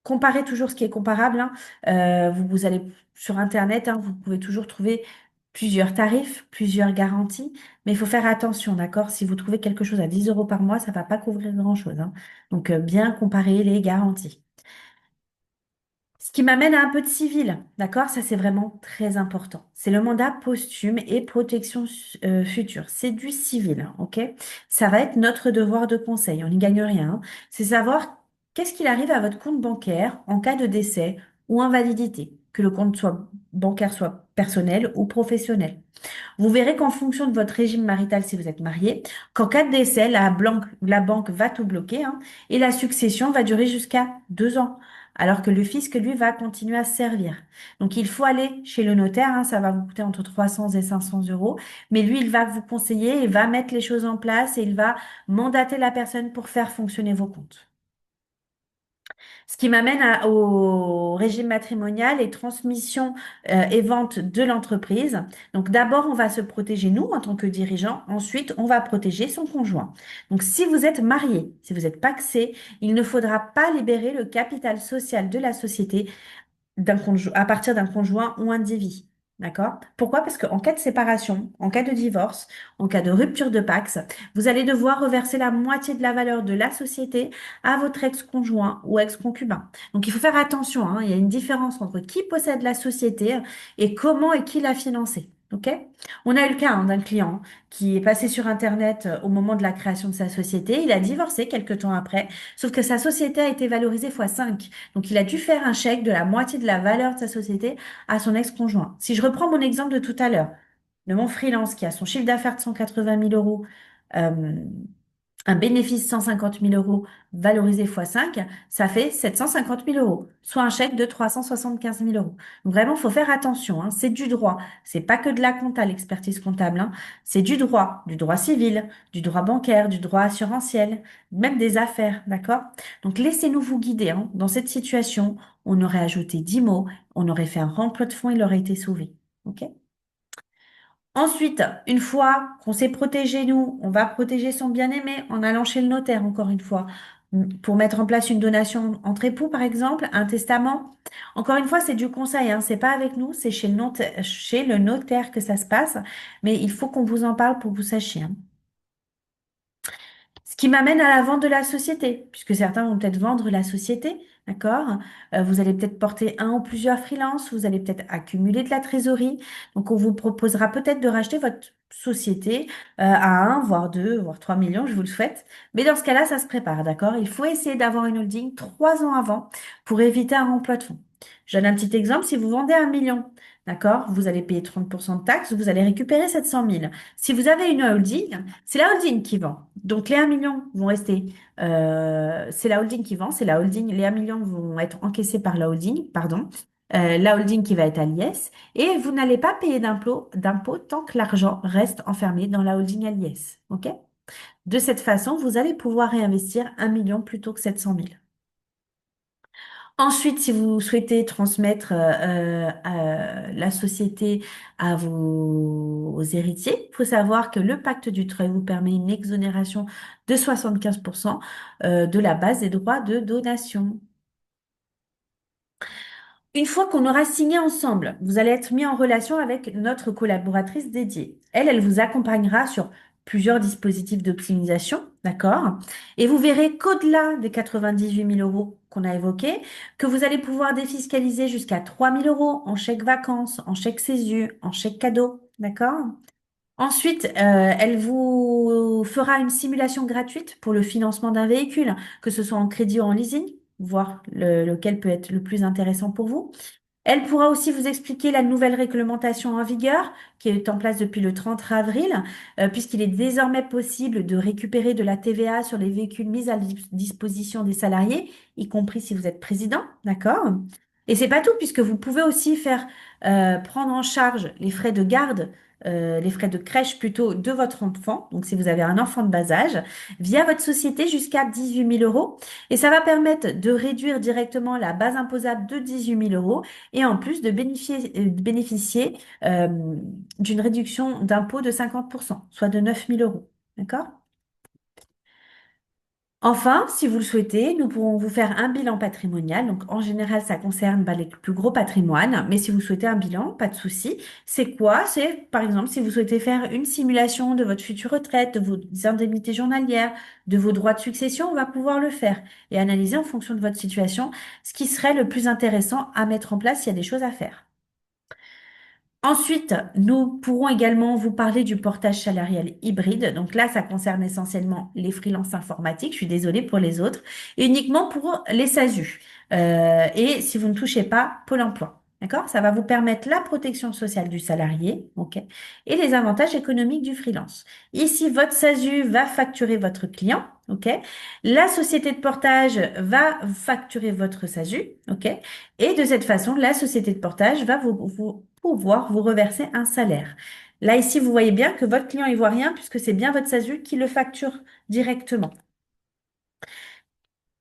Comparez toujours ce qui est comparable, hein. Vous allez sur Internet, hein, vous pouvez toujours trouver plusieurs tarifs, plusieurs garanties, mais il faut faire attention, d'accord? Si vous trouvez quelque chose à 10 € par mois, ça va pas couvrir grand-chose, hein. Donc, bien comparer les garanties. Ce qui m'amène à un peu de civil, d'accord? Ça, c'est vraiment très important. C'est le mandat posthume et protection future. C'est du civil, ok? Ça va être notre devoir de conseil. On n'y gagne rien, hein. C'est savoir qu'est-ce qu'il arrive à votre compte bancaire en cas de décès ou invalidité, que le compte soit bancaire soit personnel ou professionnel. Vous verrez qu'en fonction de votre régime marital, si vous êtes marié, qu'en cas de décès, la banque va tout bloquer, hein, et la succession va durer jusqu'à 2 ans, alors que le fisc, lui, va continuer à servir. Donc, il faut aller chez le notaire, hein, ça va vous coûter entre 300 et 500 €, mais lui, il va vous conseiller, il va mettre les choses en place et il va mandater la personne pour faire fonctionner vos comptes. Ce qui m'amène au régime matrimonial et transmission et vente de l'entreprise. Donc d'abord, on va se protéger nous en tant que dirigeant. Ensuite, on va protéger son conjoint. Donc si vous êtes marié, si vous êtes pacsé, il ne faudra pas libérer le capital social de la société à partir d'un conjoint ou un divis. D'accord? Pourquoi? Parce qu'en cas de séparation, en cas de divorce, en cas de rupture de Pacs, vous allez devoir reverser la moitié de la valeur de la société à votre ex-conjoint ou ex-concubin. Donc il faut faire attention, hein, il y a une différence entre qui possède la société et comment et qui l'a financée. OK? On a eu le cas, hein, d'un client qui est passé sur Internet au moment de la création de sa société. Il a divorcé quelques temps après, sauf que sa société a été valorisée fois 5. Donc, il a dû faire un chèque de la moitié de la valeur de sa société à son ex-conjoint. Si je reprends mon exemple de tout à l'heure, de mon freelance qui a son chiffre d'affaires de 180 000 €, euh, un bénéfice de 150 000 € valorisé fois 5, ça fait 750 000 €, soit un chèque de 375 000 €. Donc vraiment, il faut faire attention, hein. C'est du droit. C'est pas que de la compta, l'expertise comptable, hein. C'est du droit civil, du droit bancaire, du droit assurantiel, même des affaires, d'accord? Donc laissez-nous vous guider, hein. Dans cette situation, on aurait ajouté 10 mots, on aurait fait un remploi de fonds, il aurait été sauvé. OK? Ensuite, une fois qu'on s'est protégé, nous, on va protéger son bien-aimé en allant chez le notaire, encore une fois, pour mettre en place une donation entre époux, par exemple, un testament. Encore une fois, c'est du conseil, hein, c'est pas avec nous, c'est chez le notaire que ça se passe, mais il faut qu'on vous en parle pour que vous sachiez, hein. Ce qui m'amène à la vente de la société, puisque certains vont peut-être vendre la société. d'accord? Vous allez peut-être porter un ou plusieurs freelances, vous allez peut-être accumuler de la trésorerie. Donc, on vous proposera peut-être de racheter votre société à 1, voire 2, voire 3 millions, je vous le souhaite. Mais dans ce cas-là, ça se prépare, d'accord? Il faut essayer d'avoir une holding 3 ans avant pour éviter un remploi de fonds. Je donne un petit exemple, si vous vendez 1 million, d'accord? Vous allez payer 30% de taxes, vous allez récupérer 700 000. Si vous avez une holding, c'est la holding qui vend. Donc, les 1 million vont rester c'est la holding qui vend, c'est la holding, les 1 million vont être encaissés par la holding, pardon, la holding qui va être à l'IS, et vous n'allez pas payer d'impôt tant que l'argent reste enfermé dans la holding à l'IS. OK? De cette façon, vous allez pouvoir réinvestir 1 million plutôt que 700 000. Ensuite, si vous souhaitez transmettre la société à vos héritiers, il faut savoir que le pacte du treuil vous permet une exonération de 75% de la base des droits de donation. Une fois qu'on aura signé ensemble, vous allez être mis en relation avec notre collaboratrice dédiée. Elle vous accompagnera sur plusieurs dispositifs d'optimisation, d'accord? Et vous verrez qu'au-delà des 98 000 € qu'on a évoqués, que vous allez pouvoir défiscaliser jusqu'à 3 000 € en chèque vacances, en chèque CESU, en chèque cadeau, d'accord? Ensuite, elle vous fera une simulation gratuite pour le financement d'un véhicule, que ce soit en crédit ou en leasing, voir lequel peut être le plus intéressant pour vous. Elle pourra aussi vous expliquer la nouvelle réglementation en vigueur qui est en place depuis le 30 avril, puisqu'il est désormais possible de récupérer de la TVA sur les véhicules mis à disposition des salariés, y compris si vous êtes président, d'accord? Et c'est pas tout, puisque vous pouvez aussi faire prendre en charge les frais de garde, les frais de crèche plutôt de votre enfant, donc si vous avez un enfant de bas âge, via votre société jusqu'à 18 000 €. Et ça va permettre de réduire directement la base imposable de 18 000 € et en plus de bénéficier d'une réduction d'impôt de 50%, soit de 9 000 €. D'accord? Enfin, si vous le souhaitez, nous pourrons vous faire un bilan patrimonial. Donc, en général, ça concerne les plus gros patrimoines. Mais si vous souhaitez un bilan, pas de souci. C'est quoi? C'est, par exemple, si vous souhaitez faire une simulation de votre future retraite, de vos indemnités journalières, de vos droits de succession, on va pouvoir le faire et analyser en fonction de votre situation ce qui serait le plus intéressant à mettre en place s'il y a des choses à faire. Ensuite, nous pourrons également vous parler du portage salarial hybride. Donc là, ça concerne essentiellement les freelances informatiques. Je suis désolée pour les autres. Et uniquement pour les SASU. Et si vous ne touchez pas Pôle emploi. D'accord? Ça va vous permettre la protection sociale du salarié, ok, et les avantages économiques du freelance. Ici, votre SASU va facturer votre client, ok. La société de portage va facturer votre SASU, ok. Et de cette façon, la société de portage va vous pouvoir vous reverser un salaire. Là, ici, vous voyez bien que votre client, il voit rien puisque c'est bien votre SASU qui le facture directement.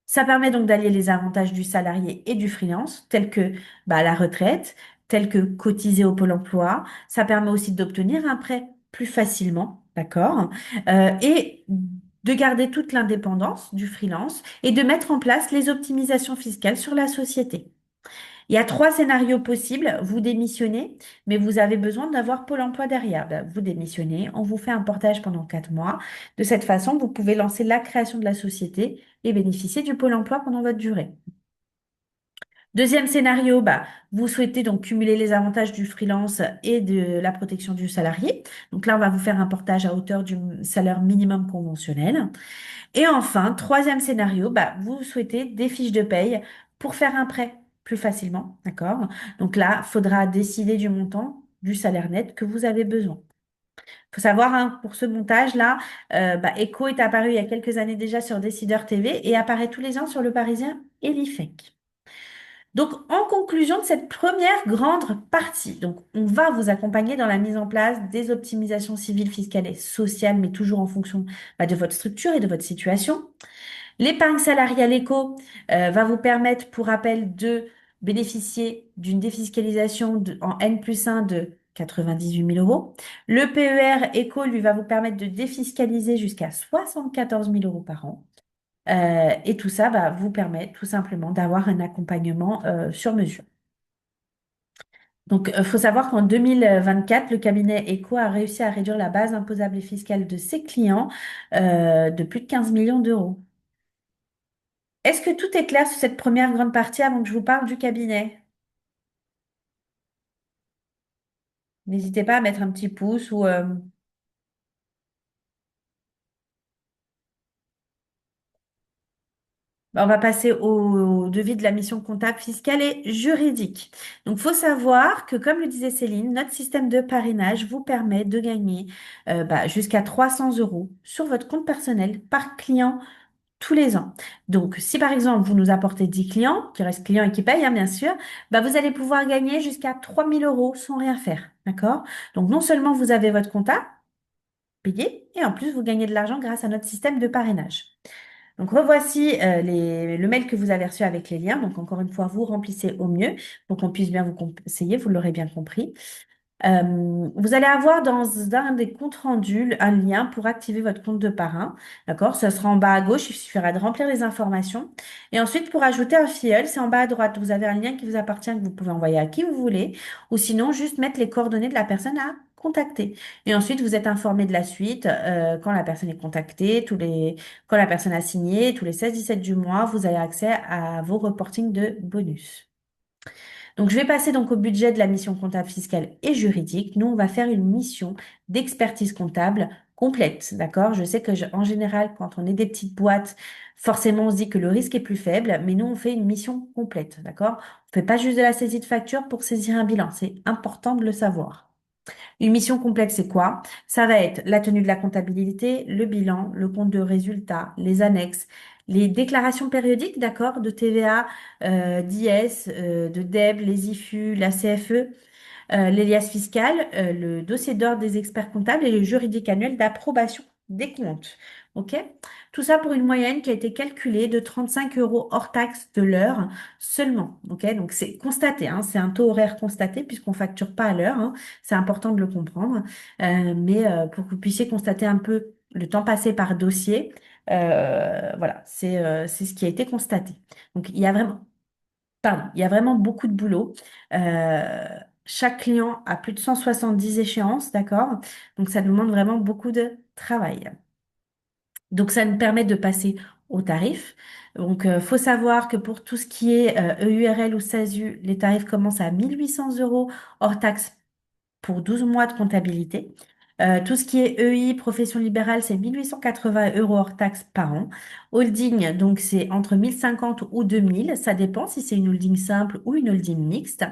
Ça permet donc d'allier les avantages du salarié et du freelance, tels que la retraite, tels que cotiser au Pôle emploi. Ça permet aussi d'obtenir un prêt plus facilement, d'accord? Et de garder toute l'indépendance du freelance et de mettre en place les optimisations fiscales sur la société. Il y a 3 scénarios possibles. Vous démissionnez, mais vous avez besoin d'avoir Pôle emploi derrière. Vous démissionnez, on vous fait un portage pendant 4 mois. De cette façon, vous pouvez lancer la création de la société et bénéficier du Pôle emploi pendant votre durée. Deuxième scénario, vous souhaitez donc cumuler les avantages du freelance et de la protection du salarié. Donc là, on va vous faire un portage à hauteur du salaire minimum conventionnel. Et enfin, troisième scénario, vous souhaitez des fiches de paye pour faire un prêt plus facilement, d'accord? Donc là, il faudra décider du montant du salaire net que vous avez besoin. Il faut savoir, hein, pour ce montage-là, Echo est apparu il y a quelques années déjà sur Décideur TV et apparaît tous les ans sur Le Parisien et l'IFEC. Donc, en conclusion de cette première grande partie, donc on va vous accompagner dans la mise en place des optimisations civiles, fiscales et sociales, mais toujours en fonction de votre structure et de votre situation. L'épargne salariale éco va vous permettre, pour rappel, de bénéficier d'une défiscalisation en N+1 de 98 000 €. Le PER éco, lui, va vous permettre de défiscaliser jusqu'à 74 000 € par an. Et tout ça vous permet tout simplement d'avoir un accompagnement sur mesure. Donc, il faut savoir qu'en 2024, le cabinet ECO a réussi à réduire la base imposable et fiscale de ses clients de plus de 15 millions d'euros. Est-ce que tout est clair sur cette première grande partie avant que je vous parle du cabinet? N'hésitez pas à mettre un petit pouce ou on va passer au devis de la mission comptable, fiscale et juridique. Donc, il faut savoir que, comme le disait Céline, notre système de parrainage vous permet de gagner jusqu'à 300 euros sur votre compte personnel par client tous les ans. Donc, si par exemple, vous nous apportez 10 clients, qui restent clients et qui payent, hein, bien sûr, vous allez pouvoir gagner jusqu'à 3000 euros sans rien faire. D'accord? Donc, non seulement vous avez votre compta payé, et en plus, vous gagnez de l'argent grâce à notre système de parrainage. Donc, revoici le mail que vous avez reçu avec les liens. Donc, encore une fois, vous remplissez au mieux pour qu'on puisse bien vous conseiller, vous l'aurez bien compris. Vous allez avoir dans un des comptes rendus un lien pour activer votre compte de parrain. D'accord? Ce sera en bas à gauche. Il suffira de remplir les informations. Et ensuite, pour ajouter un filleul, c'est en bas à droite. Vous avez un lien qui vous appartient que vous pouvez envoyer à qui vous voulez. Ou sinon, juste mettre les coordonnées de la personne à contacter. Et ensuite, vous êtes informé de la suite. Quand la personne est contactée, quand la personne a signé, tous les 16-17 du mois, vous avez accès à vos reportings de bonus. Donc, je vais passer donc au budget de la mission comptable fiscale et juridique. Nous, on va faire une mission d'expertise comptable complète, d'accord? Je sais que en général, quand on est des petites boîtes, forcément, on se dit que le risque est plus faible, mais nous, on fait une mission complète, d'accord? On ne fait pas juste de la saisie de facture pour saisir un bilan. C'est important de le savoir. Une mission complète, c'est quoi? Ça va être la tenue de la comptabilité, le bilan, le compte de résultat, les annexes, les déclarations périodiques, d'accord, de TVA, d'IS, de DEB, les IFU, la CFE, l'Elias fiscal, le dossier d'ordre des experts comptables et le juridique annuel d'approbation des comptes. OK? Tout ça pour une moyenne qui a été calculée de 35 euros hors taxe de l'heure seulement. OK? Donc c'est constaté, hein, c'est un taux horaire constaté puisqu'on facture pas à l'heure, hein. C'est important de le comprendre. Mais pour que vous puissiez constater un peu le temps passé par dossier, voilà, c'est ce qui a été constaté. Donc il y a vraiment Pardon, il y a vraiment beaucoup de boulot. Euh, Chaque client a plus de 170 échéances, d'accord? Donc ça demande vraiment beaucoup de travail. Donc ça nous permet de passer au tarif. Donc faut savoir que pour tout ce qui est EURL ou SASU, les tarifs commencent à 1800 euros hors taxe pour 12 mois de comptabilité. Tout ce qui est EI, profession libérale, c'est 1880 euros hors taxe par an. Holding, donc c'est entre 1050 ou 2000, ça dépend si c'est une holding simple ou une holding mixte.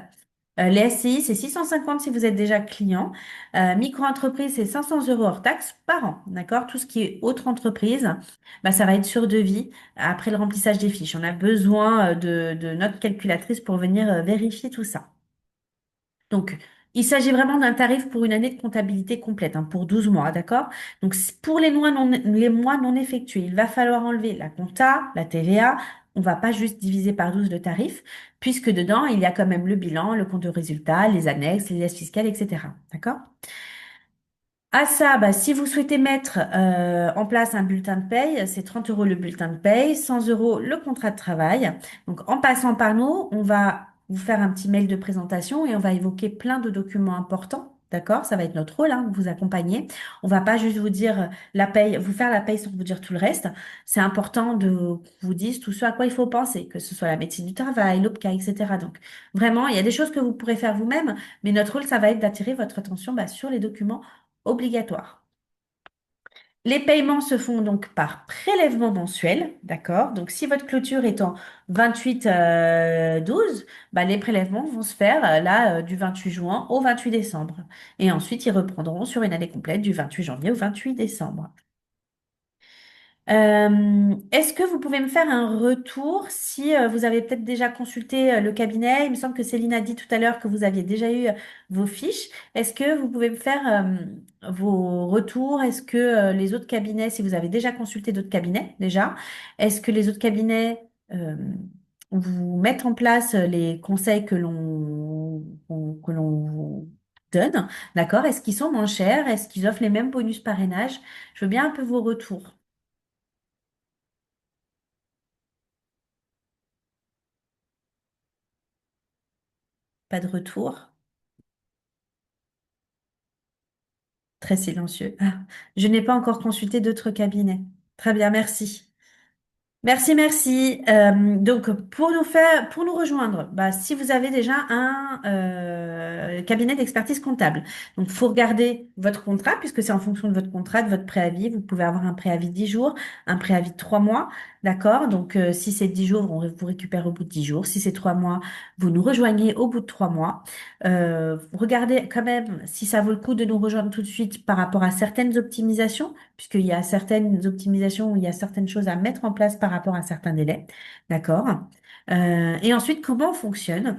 Les SCI, c'est 650 si vous êtes déjà client. Micro-entreprise, c'est 500 euros hors taxe par an. D'accord? Tout ce qui est autre entreprise, ça va être sur devis après le remplissage des fiches. On a besoin de notre calculatrice pour venir vérifier tout ça. Donc, il s'agit vraiment d'un tarif pour une année de comptabilité complète, hein, pour 12 mois, d'accord? Donc, pour les mois non effectués, il va falloir enlever la compta, la TVA. On va pas juste diviser par 12 le tarif, puisque dedans, il y a quand même le bilan, le compte de résultat, les annexes, les liasses fiscales, etc. D'accord? À ça, si vous souhaitez mettre en place un bulletin de paye, c'est 30 euros le bulletin de paye, 100 euros le contrat de travail. Donc, en passant par nous, on va vous faire un petit mail de présentation et on va évoquer plein de documents importants. D'accord? Ça va être notre rôle, hein, de vous accompagner. On va pas juste vous dire la paye, vous faire la paye sans vous dire tout le reste. C'est important de vous dire tout ce à quoi il faut penser, que ce soit la médecine du travail, l'OPCA, etc. Donc, vraiment, il y a des choses que vous pourrez faire vous-même, mais notre rôle, ça va être d'attirer votre attention sur les documents obligatoire. Les paiements se font donc par prélèvement mensuel, d'accord? Donc si votre clôture est en 28-12, les prélèvements vont se faire du 28 juin au 28 décembre. Et ensuite, ils reprendront sur une année complète du 28 janvier au 28 décembre. Est-ce que vous pouvez me faire un retour si vous avez peut-être déjà consulté le cabinet? Il me semble que Céline a dit tout à l'heure que vous aviez déjà eu vos fiches. Est-ce que vous pouvez me faire vos retours? Est-ce que les autres cabinets, si vous avez déjà consulté d'autres cabinets déjà, est-ce que les autres cabinets vous mettent en place les conseils que l'on vous donne? D'accord? Est-ce qu'ils sont moins chers? Est-ce qu'ils offrent les mêmes bonus parrainage? Je veux bien un peu vos retours. Pas de retour. Très silencieux. Ah, je n'ai pas encore consulté d'autres cabinets. Très bien, merci. Merci, merci. Donc, pour nous rejoindre, bah, si vous avez déjà un cabinet d'expertise comptable, donc faut regarder votre contrat puisque c'est en fonction de votre contrat, de votre préavis. Vous pouvez avoir un préavis de 10 jours, un préavis de 3 mois, d'accord? Donc, si c'est 10 jours, vous récupère au bout de 10 jours. Si c'est 3 mois, vous nous rejoignez au bout de 3 mois. Regardez quand même si ça vaut le coup de nous rejoindre tout de suite par rapport à certaines optimisations puisqu'il y a certaines optimisations où il y a certaines choses à mettre en place par rapport à certains délais. D'accord? Et ensuite, comment on fonctionne?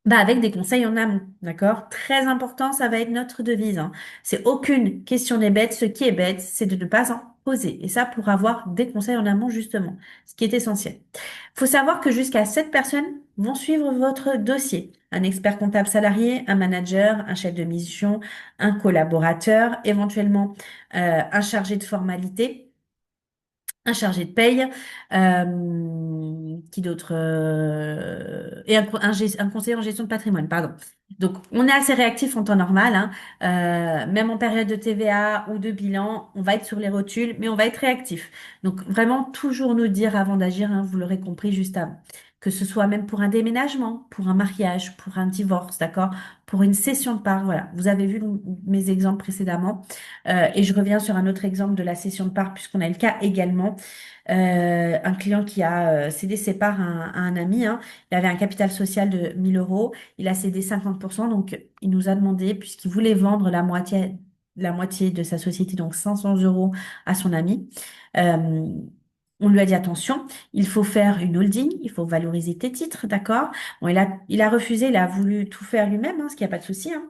Bah, avec des conseils en amont, d'accord? Très important, ça va être notre devise, hein. C'est aucune question n'est bête. Ce qui est bête, c'est de ne pas en poser. Et ça pour avoir des conseils en amont, justement, ce qui est essentiel. Faut savoir que jusqu'à 7 personnes vont suivre votre dossier. Un expert comptable salarié, un manager, un chef de mission, un collaborateur, éventuellement un chargé de formalité, un chargé de paye, qui d'autre et un conseiller en gestion de patrimoine, pardon. Donc, on est assez réactif en temps normal, hein. Même en période de TVA ou de bilan, on va être sur les rotules, mais on va être réactif. Donc, vraiment, toujours nous dire avant d'agir, hein, vous l'aurez compris juste avant. Que ce soit même pour un déménagement, pour un mariage, pour un divorce, d'accord? Pour une cession de part, voilà. Vous avez vu mes exemples précédemment. Et je reviens sur un autre exemple de la cession de part, puisqu'on a le cas également. Un client qui a cédé ses parts à un ami, hein. Il avait un capital social de 1000 euros. Il a cédé 50%. Donc, il nous a demandé, puisqu'il voulait vendre la moitié de sa société, donc 500 euros à son ami. Euh, on lui a dit attention, il faut faire une holding, il faut valoriser tes titres, d'accord? Bon, il a refusé, il a voulu tout faire lui-même, hein, ce qui n'y a pas de souci, hein.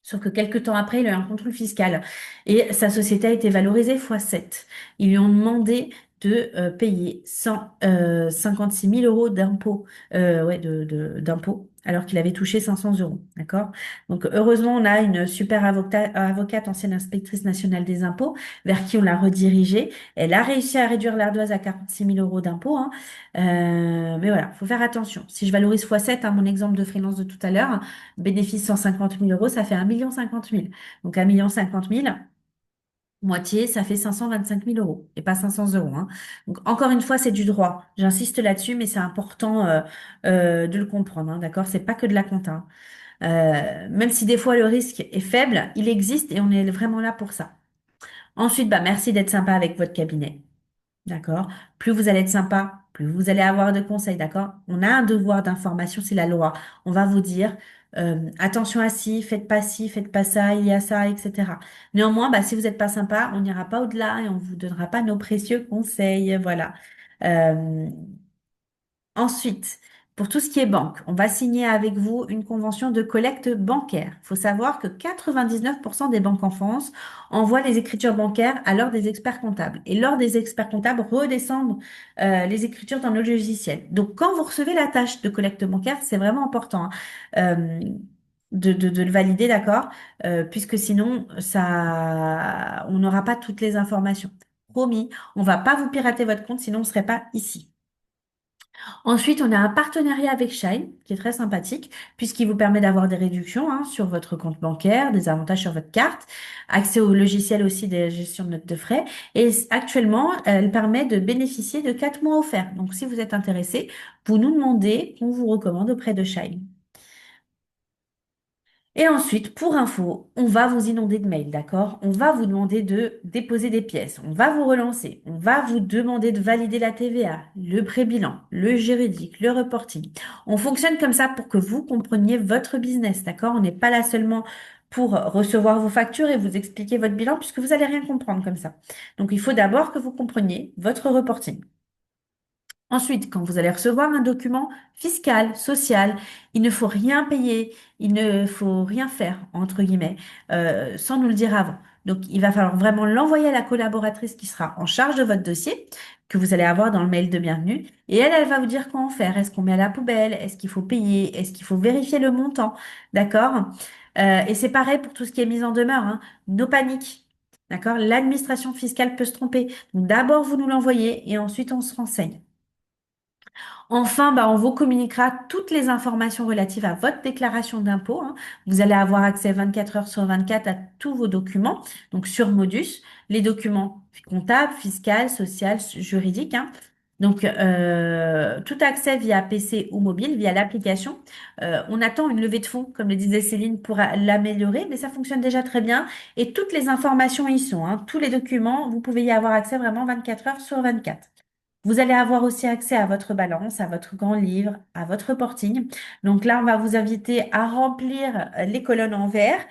Sauf que quelques temps après, il a eu un contrôle fiscal et sa société a été valorisée fois 7. Ils lui ont demandé de payer 156 000 euros d'impôts, ouais, d'impôts, alors qu'il avait touché 500 euros. D'accord? Donc, heureusement, on a une super avocate, ancienne inspectrice nationale des impôts, vers qui on l'a redirigée. Elle a réussi à réduire l'ardoise à 46 000 euros d'impôts, hein. Mais voilà, faut faire attention. Si je valorise fois 7, hein, mon exemple de freelance de tout à l'heure, bénéfice 150 000 euros, ça fait 1 50 000. Donc 1 50 000, moitié, ça fait 525 000 euros et pas 500 euros, hein. Donc encore une fois, c'est du droit. J'insiste là-dessus, mais c'est important de le comprendre, hein, d'accord? C'est pas que de la compta, hein. Même si des fois le risque est faible, il existe et on est vraiment là pour ça. Ensuite, bah, merci d'être sympa avec votre cabinet. D'accord? Plus vous allez être sympa, plus vous allez avoir de conseils, d'accord? On a un devoir d'information, c'est la loi. On va vous dire, attention à ci, faites pas ça, il y a ça, etc. Néanmoins, bah, si vous n'êtes pas sympa, on n'ira pas au-delà et on vous donnera pas nos précieux conseils. Voilà. Euh, Ensuite, pour tout ce qui est banque, on va signer avec vous une convention de collecte bancaire. Il faut savoir que 99% des banques en France envoient les écritures bancaires à l'ordre des experts comptables. Et l'ordre des experts comptables redescendent les écritures dans le logiciel. Donc, quand vous recevez la tâche de collecte bancaire, c'est vraiment important, hein, euh, de le valider, d'accord? Puisque sinon, on n'aura pas toutes les informations. Promis, on va pas vous pirater votre compte, sinon on ne serait pas ici. Ensuite, on a un partenariat avec Shine, qui est très sympathique, puisqu'il vous permet d'avoir des réductions, hein, sur votre compte bancaire, des avantages sur votre carte, accès au logiciel aussi des gestions de notes de frais. Et actuellement, elle permet de bénéficier de 4 mois offerts. Donc, si vous êtes intéressé, vous nous demandez, on vous recommande auprès de Shine. Et ensuite, pour info, on va vous inonder de mails, d'accord? On va vous demander de déposer des pièces, on va vous relancer, on va vous demander de valider la TVA, le pré-bilan, le juridique, le reporting. On fonctionne comme ça pour que vous compreniez votre business, d'accord? On n'est pas là seulement pour recevoir vos factures et vous expliquer votre bilan puisque vous n'allez rien comprendre comme ça. Donc, il faut d'abord que vous compreniez votre reporting. Ensuite, quand vous allez recevoir un document fiscal, social, il ne faut rien payer, il ne faut rien faire, entre guillemets, sans nous le dire avant. Donc, il va falloir vraiment l'envoyer à la collaboratrice qui sera en charge de votre dossier, que vous allez avoir dans le mail de bienvenue. Et elle va vous dire quoi en faire. Est-ce qu'on met à la poubelle? Est-ce qu'il faut payer? Est-ce qu'il faut vérifier le montant? D'accord? Et c'est pareil pour tout ce qui est mise en demeure, hein. No panique. D'accord? L'administration fiscale peut se tromper. Donc, d'abord, vous nous l'envoyez et ensuite, on se renseigne. Enfin, bah, on vous communiquera toutes les informations relatives à votre déclaration d'impôt, hein. Vous allez avoir accès 24 heures sur 24 à tous vos documents, donc sur Modus, les documents comptables, fiscaux, sociaux, juridiques, hein. Donc, tout accès via PC ou mobile, via l'application. On attend une levée de fonds, comme le disait Céline, pour l'améliorer, mais ça fonctionne déjà très bien. Et toutes les informations y sont, hein. Tous les documents, vous pouvez y avoir accès vraiment 24 heures sur 24. Vous allez avoir aussi accès à votre balance, à votre grand livre, à votre reporting. Donc là, on va vous inviter à remplir les colonnes en vert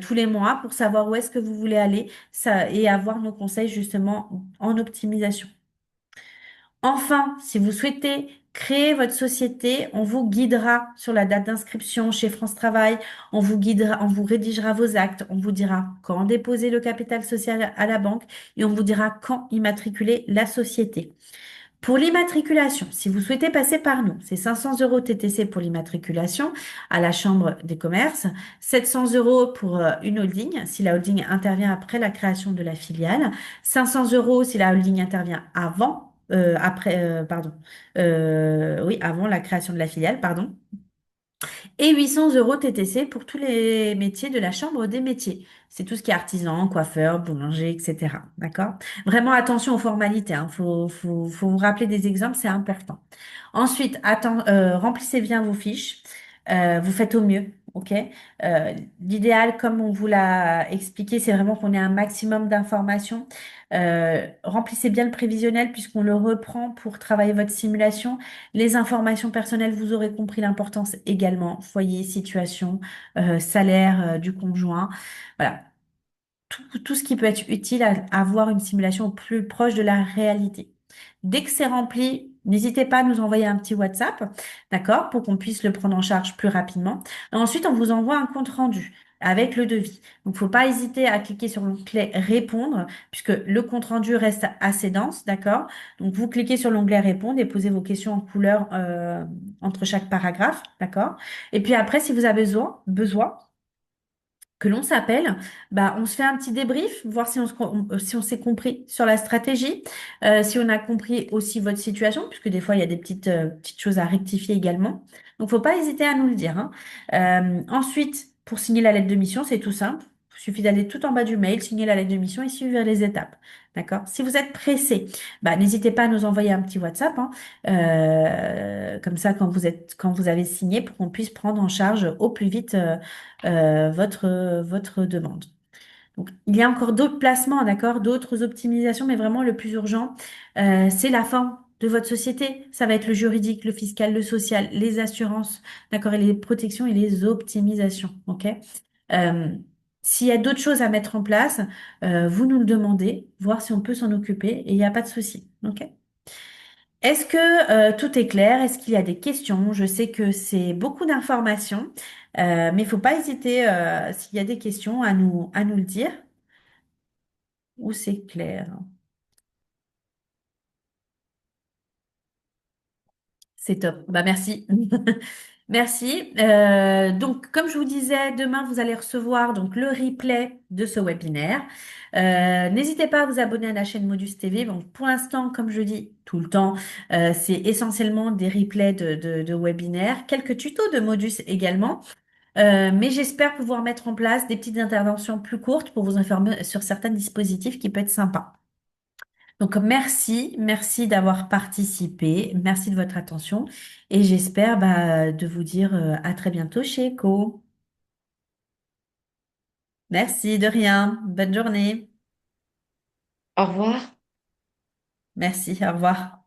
tous les mois pour savoir où est-ce que vous voulez aller ça, et avoir nos conseils justement en optimisation. Enfin, si vous souhaitez créer votre société, on vous guidera sur la date d'inscription chez France Travail, on vous guidera, on vous rédigera vos actes, on vous dira quand déposer le capital social à la banque et on vous dira quand immatriculer la société. Pour l'immatriculation, si vous souhaitez passer par nous, c'est 500 euros TTC pour l'immatriculation à la Chambre des commerces, 700 euros pour une holding si la holding intervient après la création de la filiale, 500 euros si la holding intervient oui, avant la création de la filiale, pardon et 800 euros TTC pour tous les métiers de la Chambre des métiers. C'est tout ce qui est artisan, coiffeur, boulanger, etc. D'accord? Vraiment attention aux formalités, hein. Faut vous rappeler des exemples, c'est important. Ensuite, remplissez bien vos fiches. Vous faites au mieux, ok? L'idéal, comme on vous l'a expliqué, c'est vraiment qu'on ait un maximum d'informations. Remplissez bien le prévisionnel puisqu'on le reprend pour travailler votre simulation. Les informations personnelles, vous aurez compris l'importance également. Foyer, situation, salaire du conjoint. Voilà. Tout ce qui peut être utile à avoir une simulation au plus proche de la réalité. Dès que c'est rempli, n'hésitez pas à nous envoyer un petit WhatsApp, d'accord, pour qu'on puisse le prendre en charge plus rapidement. Et ensuite, on vous envoie un compte rendu avec le devis. Donc, faut pas hésiter à cliquer sur l'onglet répondre, puisque le compte rendu reste assez dense, d'accord? Donc, vous cliquez sur l'onglet répondre et posez vos questions en couleur entre chaque paragraphe, d'accord? Et puis après, si vous avez besoin que l'on s'appelle, bah, on se fait un petit débrief, voir si on s'est compris sur la stratégie, si on a compris aussi votre situation, puisque des fois, il y a des petites choses à rectifier également. Donc, faut pas hésiter à nous le dire, hein. Ensuite, pour signer la lettre de mission, c'est tout simple. Il suffit d'aller tout en bas du mail, signer la lettre de mission et suivre les étapes. D'accord? Si vous êtes pressé, bah, n'hésitez pas à nous envoyer un petit WhatsApp, hein, comme ça, quand vous avez signé, pour qu'on puisse prendre en charge au plus vite votre demande. Donc, il y a encore d'autres placements, d'accord, d'autres optimisations, mais vraiment le plus urgent, c'est la forme de votre société. Ça va être le juridique, le fiscal, le social, les assurances, d'accord, et les protections et les optimisations, ok? Euh, S'il y a d'autres choses à mettre en place, vous nous le demandez, voir si on peut s'en occuper, et il n'y a pas de souci, ok? Est-ce que tout est clair? Est-ce qu'il y a des questions? Je sais que c'est beaucoup d'informations, mais il faut pas hésiter, s'il y a des questions, à nous le dire, ou c'est clair. C'est top. Bah, merci. Merci. Donc, comme je vous disais, demain, vous allez recevoir donc le replay de ce webinaire. N'hésitez pas à vous abonner à la chaîne Modus TV. Donc, pour l'instant, comme je dis tout le temps, c'est essentiellement des replays de webinaires, quelques tutos de Modus également. Mais j'espère pouvoir mettre en place des petites interventions plus courtes pour vous informer sur certains dispositifs qui peuvent être sympas. Donc, merci d'avoir participé, merci de votre attention et j'espère bah, de vous dire à très bientôt chez Echo. Merci, de rien. Bonne journée. Au revoir. Merci, au revoir.